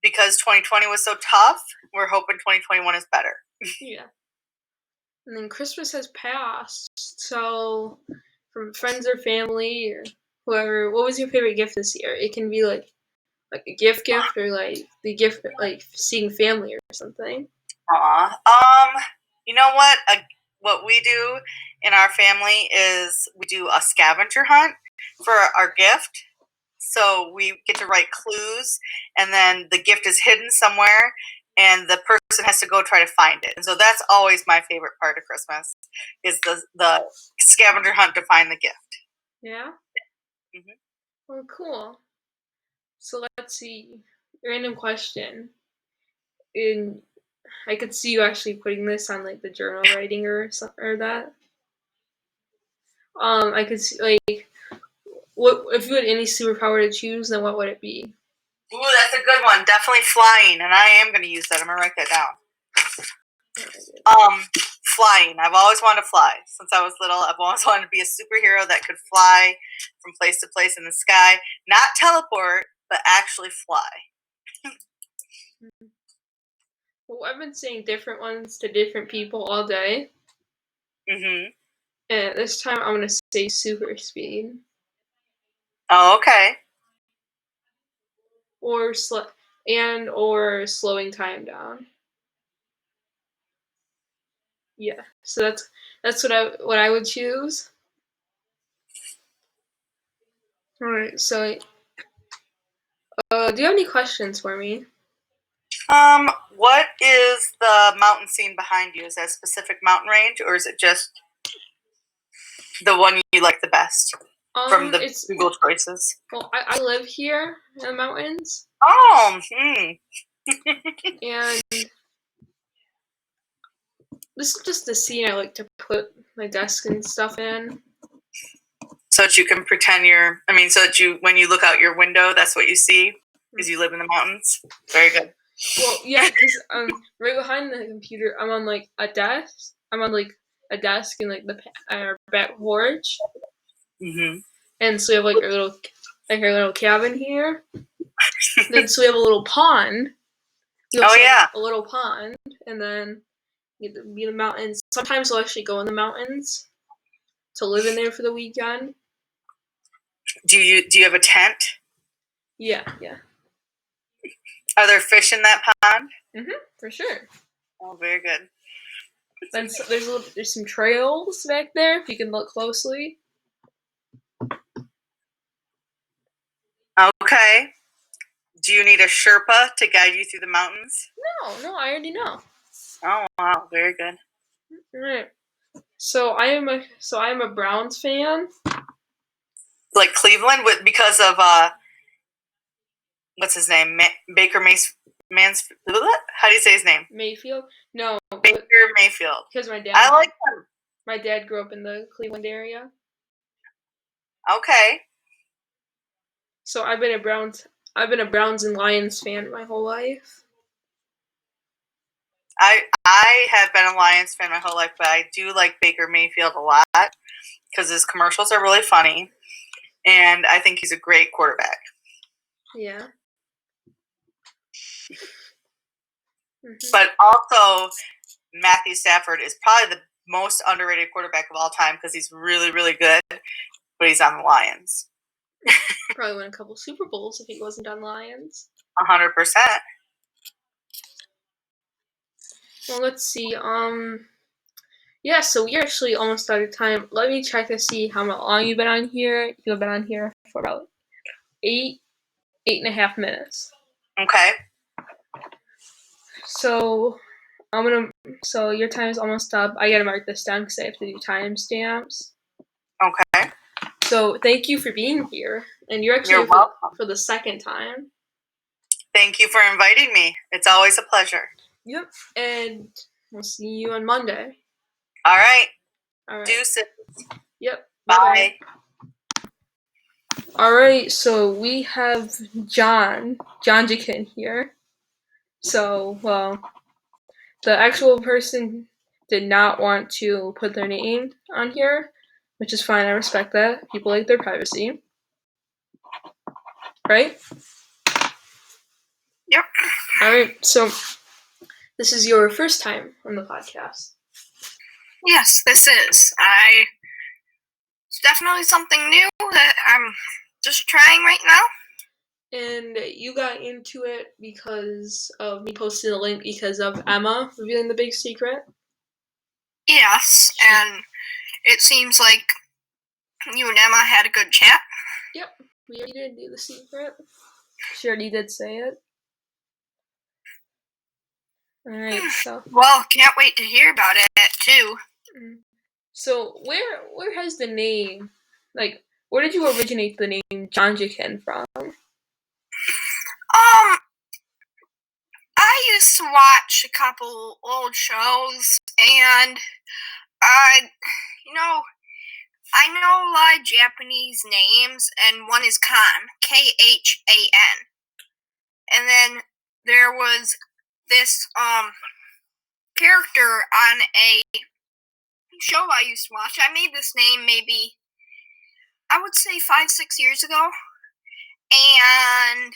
because 2020 was so tough. We're hoping 2021 is better. Yeah. And then Christmas has passed, so from friends or family or whoever, what was your favorite gift this year? It can be like a gift or like the gift like seeing family or something. You know what? What we do in our family is we do a scavenger hunt for our gift. So we get to write clues, and then the gift is hidden somewhere, and the person has to go try to find it. And so that's always my favorite part of Christmas is the scavenger hunt to find the gift. Yeah? Mm-hmm. Well, cool. So let's see. Random question. I could see you actually putting this on like the journal writing or that. I could see like what if you had any superpower to choose, then what would it be? Ooh, that's a good one. Definitely flying, and I am going to use that. I'm going to write that down. Flying. I've always wanted to fly. Since I was little, I've always wanted to be a superhero that could fly from place to place in the sky. Not teleport, but actually fly. Well, I've been saying different ones to different people all day. Mm-hmm. And this time I'm going to say super speed. Oh, okay. Or slowing time down. Yeah, so that's what I would choose. All right, so do you have any questions for me? What is the mountain scene behind you? Is that a specific mountain range, or is it just the one you like the best from the Google choices? Well, I live here in the mountains. Oh, And this is just the scene I like to put my desk and stuff in. So that you can pretend so that when you look out your window, that's what you see, because you live in the mountains. Very good. Well, yeah, because right behind the computer, I'm on like a desk. I'm on like a desk in like our back porch. Mm-hmm. And so we have like our little cabin here. Then so we have a little pond. A little pond, and then you get to be in the mountains. Sometimes I'll actually go in the mountains to live in there for the weekend. Do you have a tent? Yeah. Are there fish in that pond? Mm-hmm, for sure. Oh, very good. Then there's some trails back there if you can look closely. Okay. Do you need a Sherpa to guide you through the mountains? No, I already know. Oh wow, very good. All right. So I am a Browns fan. Like Cleveland, because of what's his name? Baker Mansfield. How do you say his name? Mayfield? No. Baker Mayfield. Because my dad. I like him. My dad grew up in the Cleveland area. Okay. So I've been a Browns and Lions fan my whole life. I have been a Lions fan my whole life, but I do like Baker Mayfield a lot because his commercials are really funny, and I think he's a great quarterback. Yeah. Mm-hmm. But also, Matthew Stafford is probably the most underrated quarterback of all time because he's really, really good, but he's on the Lions. Probably win a couple Super Bowls if he wasn't on Lions. 100%. Well, let's see. Yeah, so we're actually almost out of time. Let me check to see how long you've been on here. You've been on here for about 8.5 minutes. Okay. So So your time is almost up. I gotta mark this down because I have to do timestamps. Okay. So thank you for being here, and you're You're welcome. for the second time. Thank you for inviting me. It's always a pleasure. Yep, and we'll see you on Monday. All right. All right. Deuces. Yep. Bye. All right. So we have Jonjakan here. So the actual person did not want to put their name on here, which is fine. I respect that. People like their privacy. Right? Yep. All right. So this is your first time on the podcast. Yes, this is. It's definitely something new that I'm just trying right now. And you got into it because of me posting the link because of Emma revealing the big secret? Yes, and it seems like you and Emma had a good chat. Yep, we already did do the secret. She already did say it. Alright, so... Well, can't wait to hear about it, too. So, where has the name... Like, where did you originate the name Jonjakan from? I used to watch a couple old shows, and I know a lot of Japanese names, and one is Khan, Khan. And then there was this character on a show I used to watch. I made this name maybe, I would say 5-6 years ago, and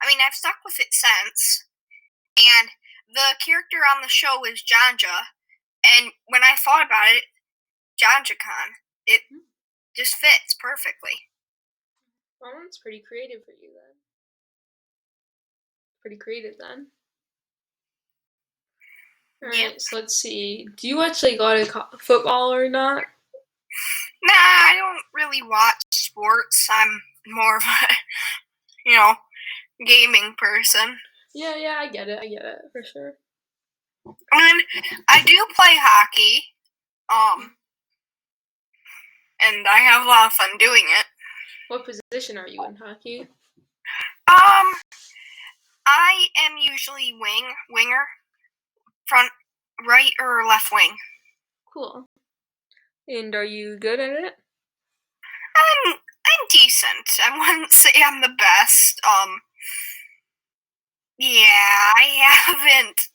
I mean I've stuck with it since. And the character on the show is Jonja, and when I thought about it, Jonjakan, it just fits perfectly. Well, that's pretty creative for you then. Pretty creative then. Alright, so let's see. Do you watch like a lot of football or not? Nah, I don't really watch sports. I'm more of a, gaming person. Yeah, I get it, for sure. And I do play hockey, and I have a lot of fun doing it. What position are you in hockey? I am usually winger, front, right, or left wing. Cool. And are you good at it? I'm decent. I wouldn't say I'm the best. Yeah, I haven't.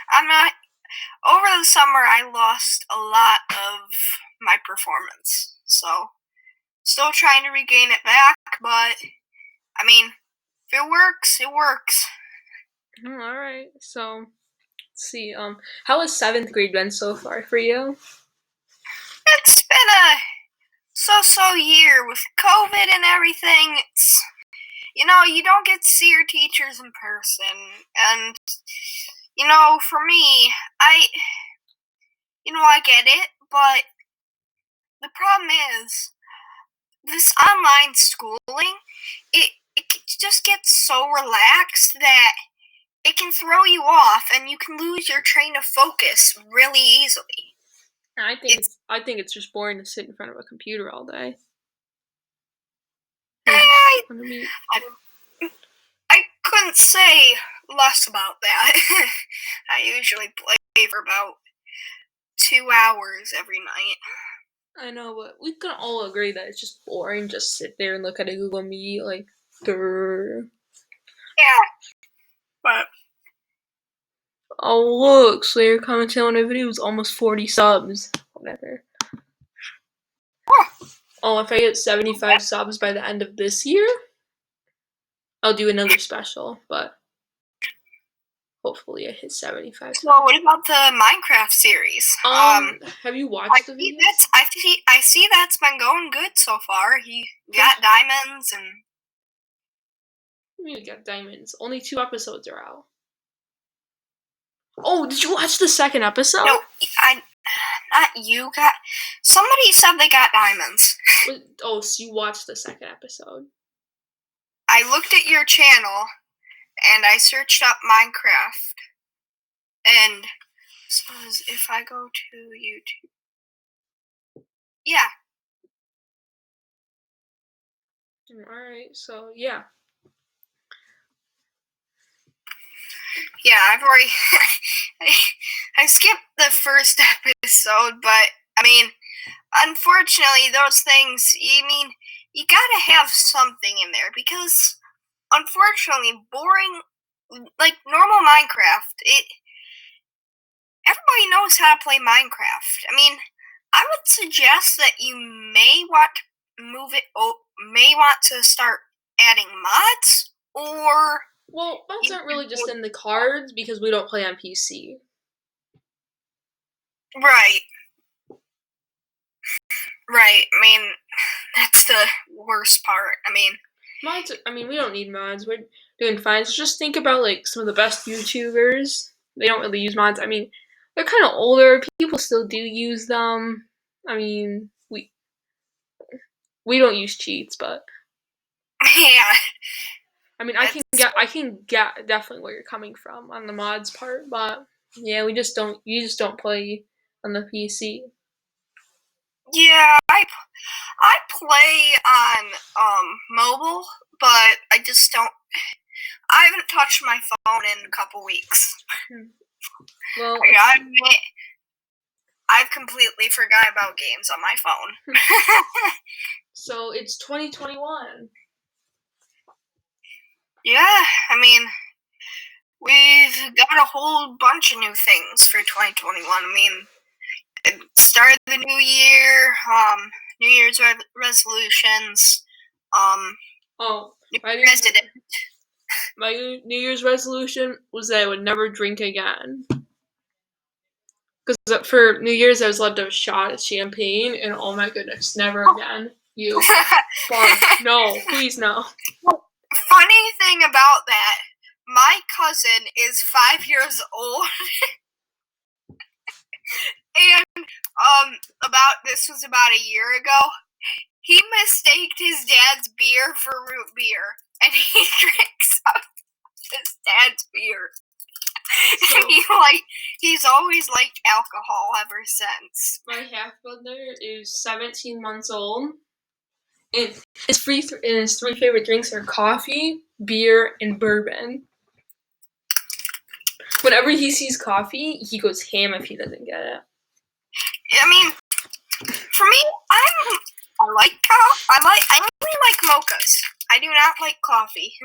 I'm not. Over the summer, I lost a lot of my performance, so still trying to regain it back. But I mean, if it works, it works. All right. So let's see. How has 7th grade been so far for you? It's been a so year with COVID and everything. It's, you don't get to see your teachers in person, and for me, I get it, but the problem is this online schooling. It just gets so relaxed that it can throw you off, and you can lose your train of focus really easily. I think it's just boring to sit in front of a computer all day. I couldn't say less about that. I usually play for about 2 hours every night. I know, but we can all agree that it's just boring. Just sit there and look at a Google Meet, like, grrr. Yeah, but oh look, Sawyer commented on a video with almost 40 subs. Whatever. Oh, if I get 75 subs by the end of this year, I'll do another special, but hopefully I hit 75. Well, what about the Minecraft series? Have you watched the videos? I see that's been going good so far. He got diamonds and... What do you mean you got diamonds? Only 2 episodes are out. Oh, did you watch the 2nd episode? No, not you got... Somebody said they got diamonds. Oh, so you watched the 2nd episode. I looked at your channel, and I searched up Minecraft, And suppose if I go to YouTube. Yeah. Alright, so yeah. Yeah, I've already I skipped the first episode, but I mean, unfortunately those things, you gotta have something in there because unfortunately boring like normal Minecraft, everybody knows how to play Minecraft. I mean, I would suggest that you may want to start adding mods, or well, mods aren't really just in the cards because we don't play on PC. Right. I mean, that's the worst part. I mean, mods. We don't need mods. We're doing fine. So just think about like some of the best YouTubers. They don't really use mods. They're kind of older. People still do use them. We don't use cheats, but yeah. I can get definitely where you're coming from on the mods part, but yeah, you just don't play on the PC. Yeah, I play on mobile, but I just don't. I haven't touched my phone in a couple weeks. Well, I've completely forgot about games on my phone. So it's 2021. Yeah, we've got a whole bunch of new things for 2021. Start of the new year, New Year's resolutions, my president. My New Year's resolution was that I would never drink again. Because for New Year's, I was allowed to have a shot of champagne, and oh my goodness, never again. You. No, please no. Funny thing about that, my cousin is 5 years old. And this was about a year ago. He mistaked his dad's beer for root beer, and he drinks up his dad's beer. So, he's always liked alcohol ever since. My half brother is 17 months old, and his three favorite drinks are coffee, beer, and bourbon. Whenever he sees coffee, he goes ham if he doesn't get it. For me, I only like mochas. I do not like coffee.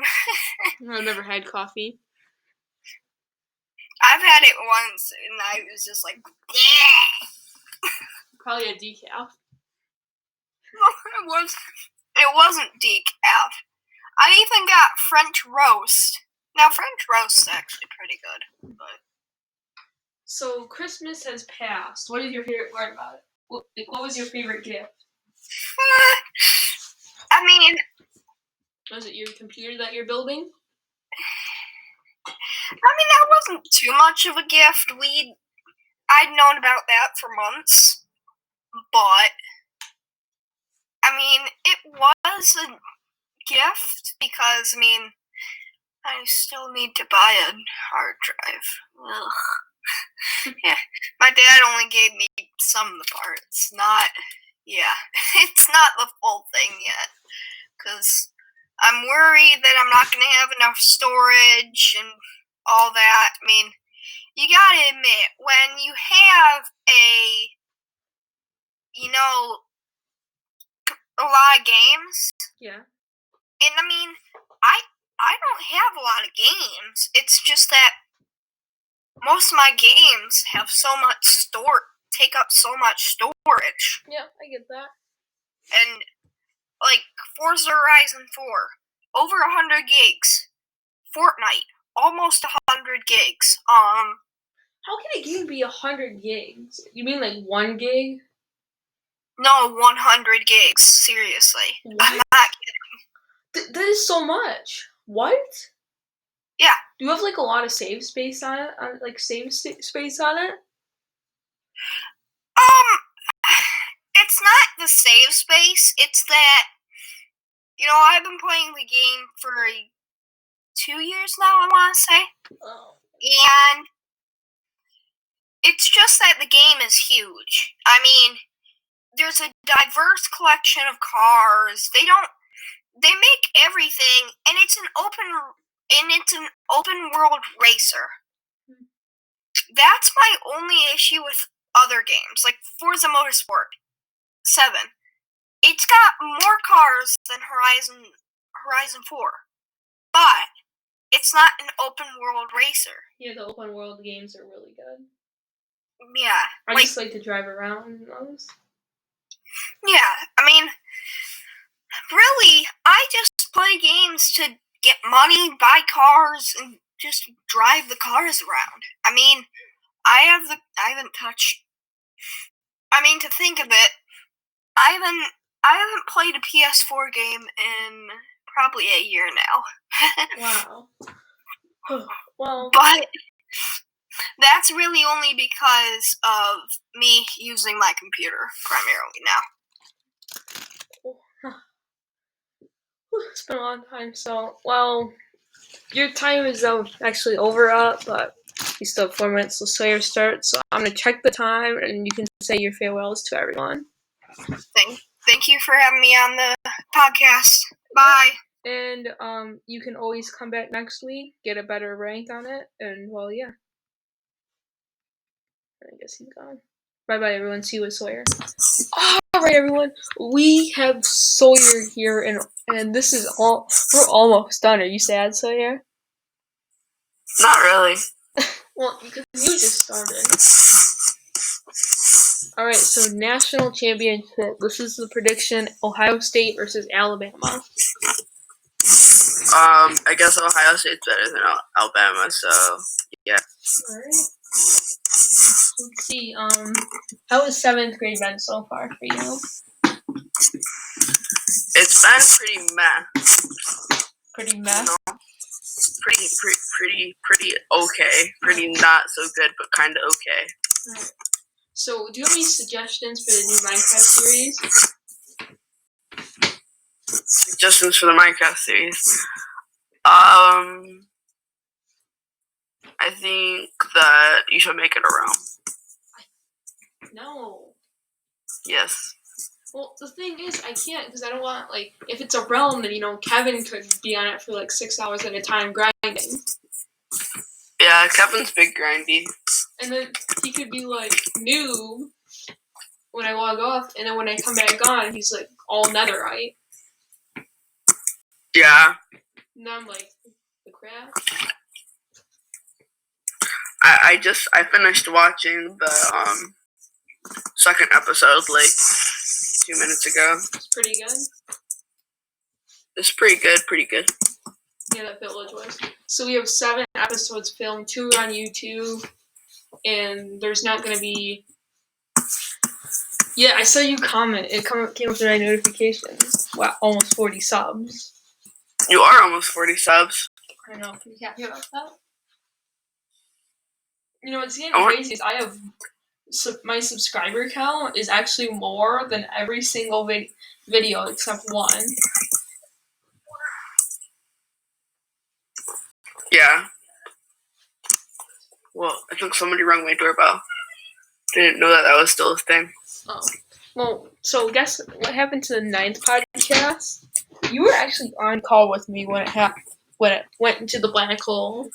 I've never had coffee. I've had it once, and I was just like, yeah. Probably a decaf. It wasn't decaf. I even got French roast. Now, French roast is actually pretty good. But so Christmas has passed. What is your favorite part about it? What was your favorite gift? Was it your computer that you're building? That wasn't too much of a gift. I'd known about that for months. But, it was a gift because, I still need to buy a hard drive. Ugh. Yeah, my dad only gave me some of the parts. It's not the full thing yet. Because I'm worried that I'm not going to have enough storage and all that. You gotta admit, when you have a lot of games. Yeah. And I don't have a lot of games. It's just that most of my games have take up so much storage. Yeah, I get that. And Forza Horizon 4, over 100 gigs. Fortnite, almost 100 gigs. How can a game be 100 gigs? You mean like 1 gig? No, 100 gigs. Seriously. What? I'm not kidding. That is so much. What? Yeah. Do you have a lot of save space on it? Space on it? It's not the save space. It's that, I've been playing the game for 2 years now, I want to say. Oh. And game is huge. I mean, there's a diverse collection of cars. They make everything, and it's an open world racer. That's my only issue with other games, like Forza Motorsport 7. It's got more cars than Horizon 4, but it's not an open world racer. Yeah, the open world games are really good. Yeah. I just like to drive around in those. Yeah, I mean, really, I just play games to get money, buy cars, and just drive the cars around. I mean, I haven't touched. I mean, to think of it, I haven't played a PS4 game in probably a year now. Wow. Well, but that's really only because of me using my computer primarily now. It's been a long time, so, well, your time is actually over, but you still have 4 minutes till Sawyer starts, so I'm going to check the time, and you can say your farewells to everyone. Thank you for having me on the podcast. Bye. And you can always come back next week, get a better rank on it, and, well, yeah. I guess he's gone. Bye-bye, everyone. See you with Sawyer. Alright, everyone. We have Sawyer here, and this is all. We're almost done. Are you sad, Sawyer? Not really. Well, because you just started. Alright, so national championship. This is the prediction: Ohio State versus Alabama. I guess Ohio State's better than Alabama, so yeah. Alright. Let's see. How has 7th grade been so far for you? It's been pretty meh. Pretty meh? Pretty okay. Pretty not so good, but kind of okay. Alright. So, do you have any suggestions for the new Minecraft series? Suggestions for the Minecraft series? I think that you should make it a realm. No. Yes. Well, the thing is, I can't, because I don't want, if it's a realm, then, Kevin could be on it for, 6 hours at a time grinding. Yeah, Kevin's big grindy. And then he could be, noob when I log off, and then when I come back on, he's, all netherite. Yeah. And then I'm the crap. I finished watching the, second episode, 2 minutes ago. It's pretty good. It's pretty good. Yeah, that village was. So we have 7 episodes filmed, 2 on YouTube, and there's not going to be... Yeah, I saw you comment. It came up with my notifications. Wow, almost 40 subs. You are almost 40 subs. I know. Can you happy about that? What's getting crazy is I have... my subscriber count is actually more than every single video except one. Yeah. Well, I think somebody rang my doorbell. Didn't know that was still a thing. Oh. Well, so guess what happened to the 9th podcast? You were actually on call with me when it went into the black hole.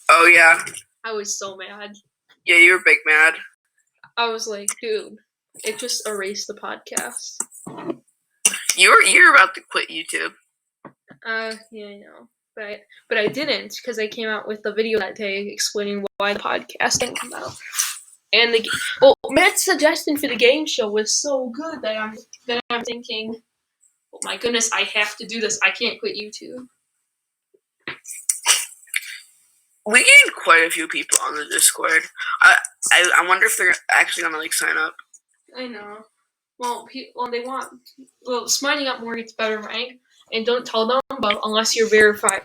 Oh, yeah. I was so mad. Yeah, you were big mad. I was like, dude, it just erased the podcast. You're about to quit YouTube. Yeah, I know. But I didn't, because I came out with the video that day explaining why the podcast didn't come out. And Matt's suggestion for the game show was so good that I'm thinking, oh my goodness, I have to do this. I can't quit YouTube. We gained quite a few people on the Discord. I wonder if they're actually gonna sign up. I know. Well, signing up more gets better rank, and don't tell them. But unless you're verified,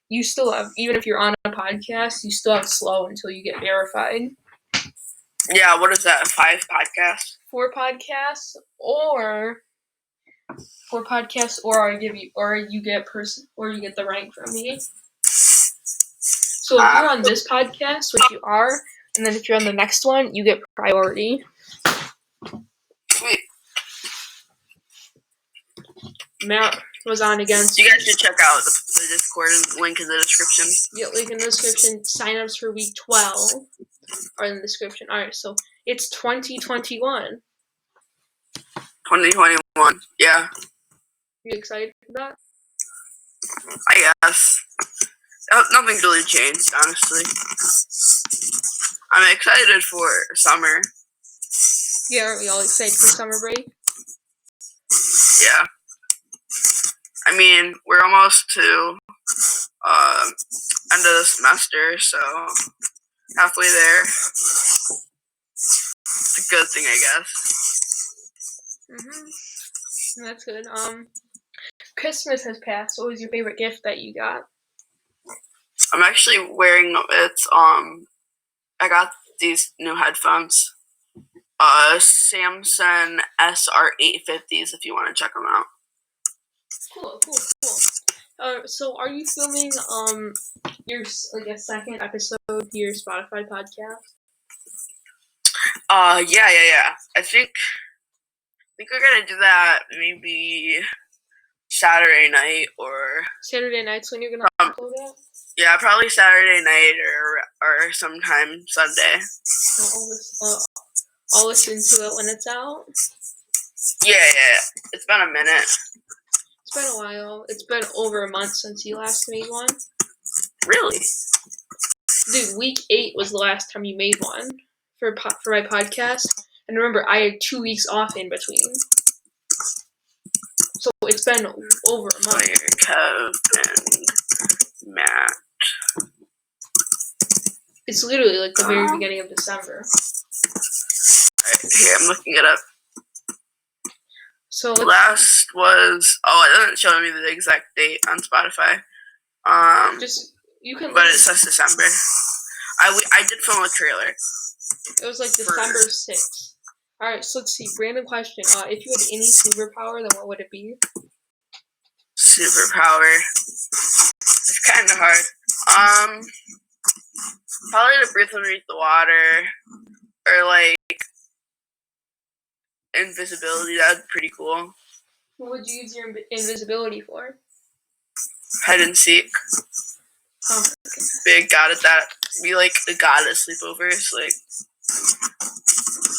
you still have. Even if you're on a podcast, you still have slow until you get verified. Yeah, what is that? 5 podcasts? 4 podcasts, or you get the rank from me. So if you're on this podcast, which you are, and then if you're on the next one, you get priority. Sweet. Matt was on again. You guys should check out the Discord and link in the description. Yeah, link in the description. Sign-ups for week 12 are in the description. All right, so it's 2021. 2021. Yeah. You excited for that? I guess. Nothing's really changed, honestly. I'm excited for summer. Yeah, aren't we all excited for summer break? Yeah. I mean, we're almost to end of the semester, so halfway there. It's a good thing, I guess. That's good. Christmas has passed. What was your favorite gift that you got? I'm actually wearing it. I got these new headphones. Samsung SR850s if you want to check them out. Cool. So are you filming your a second episode to your Spotify podcast? Yeah. I think we're gonna do that maybe Saturday night or Saturday nights when you're gonna upload it? Yeah, probably Saturday night or sometime Sunday. I'll listen to it when it's out. Yeah. It's been a minute. It's been a while. It's been over a month since you last made one. Really? Dude, week 8 was the last time you made one for my podcast. And remember, I had 2 weeks off in between. So it's been over a month. Kev and Matt. It's literally like the very beginning of December. Here, I'm looking it up. So last was it doesn't show me the exact date on Spotify. You can. But it says December. I did film a trailer. It was like December 6th. All right, so let's see. Random question. If you had any superpower, then what would it be? Superpower. It's kind of hard. Probably to breathe underneath the water, or like invisibility. That'd be pretty cool. What would you use your invisibility for? Hide and seek. Oh. Be a god at that. Be like a god at sleepovers. Like.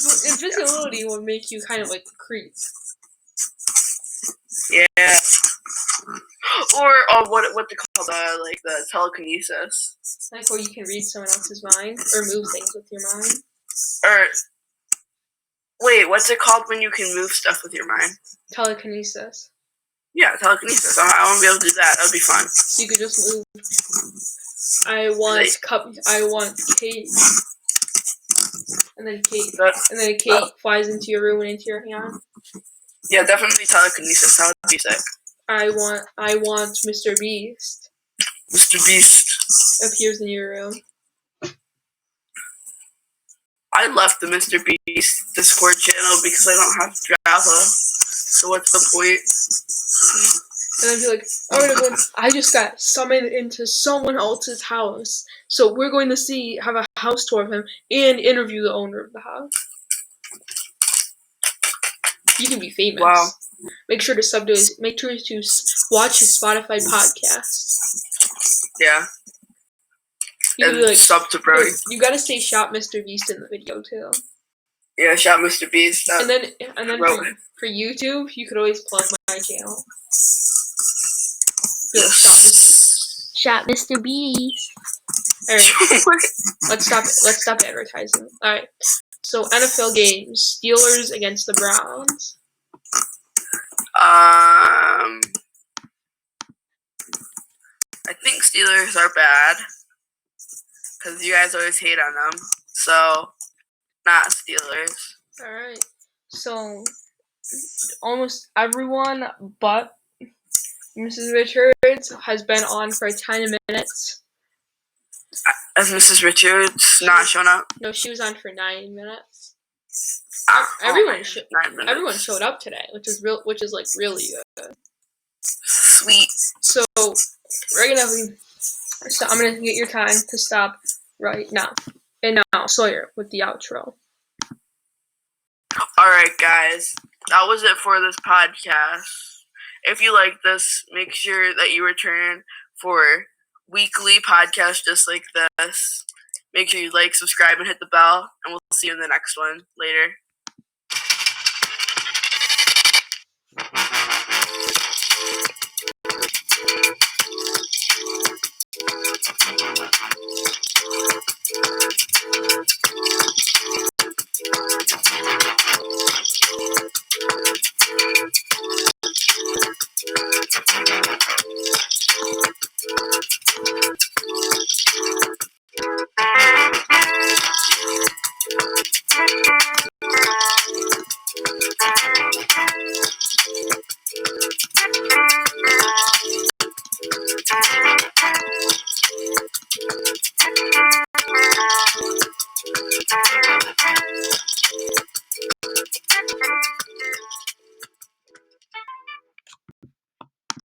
Well, invisibility would make you kind of like a creep. Yeah. Or what they call the telekinesis. Like where you can read someone else's mind or move things with your mind. Or wait, what's it called when you can move stuff with your mind? Telekinesis. Yeah, telekinesis. I want to be able to do that. That'd be fun. So you could just move. I want cake. And then a cake flies into your room and into your hand. Yeah, definitely telekinesis. That would be sick. I want Mr. Beast. Mr. Beast appears in your room. I left the Mr. Beast Discord channel because I don't have Java. So what's the point? And I'd be like, alright everyone, I just got summoned into someone else's house. So we're going to have a house tour of him and interview the owner of the house. You can be famous. Wow. Make sure to watch his Spotify podcast. Yeah. You and like, sub to Brody. You gotta say "Shop Mr. Beast" in the video too. Yeah, "Shop Mr. Beast." And then for YouTube, you could always plug my channel. Shop Mr. Beast. All right, let's stop advertising. All right, so NFL games: Steelers against the Browns. I think Steelers are bad because you guys always hate on them. So, not Steelers. All right. So, almost everyone but Mrs. Richards has been on for 10 minutes. As Mrs. Richards not shown up? No, she was on for 9 minutes. 9 minutes. Everyone showed up today, which is like really good. Sweet. So I'm gonna get your time to stop right now. And now Sawyer with the outro. Alright, guys. That was it for this podcast. If you like this, make sure that you return for weekly podcasts just like this. Make sure you like, subscribe, and hit the bell. And we'll see you in the next one. Later.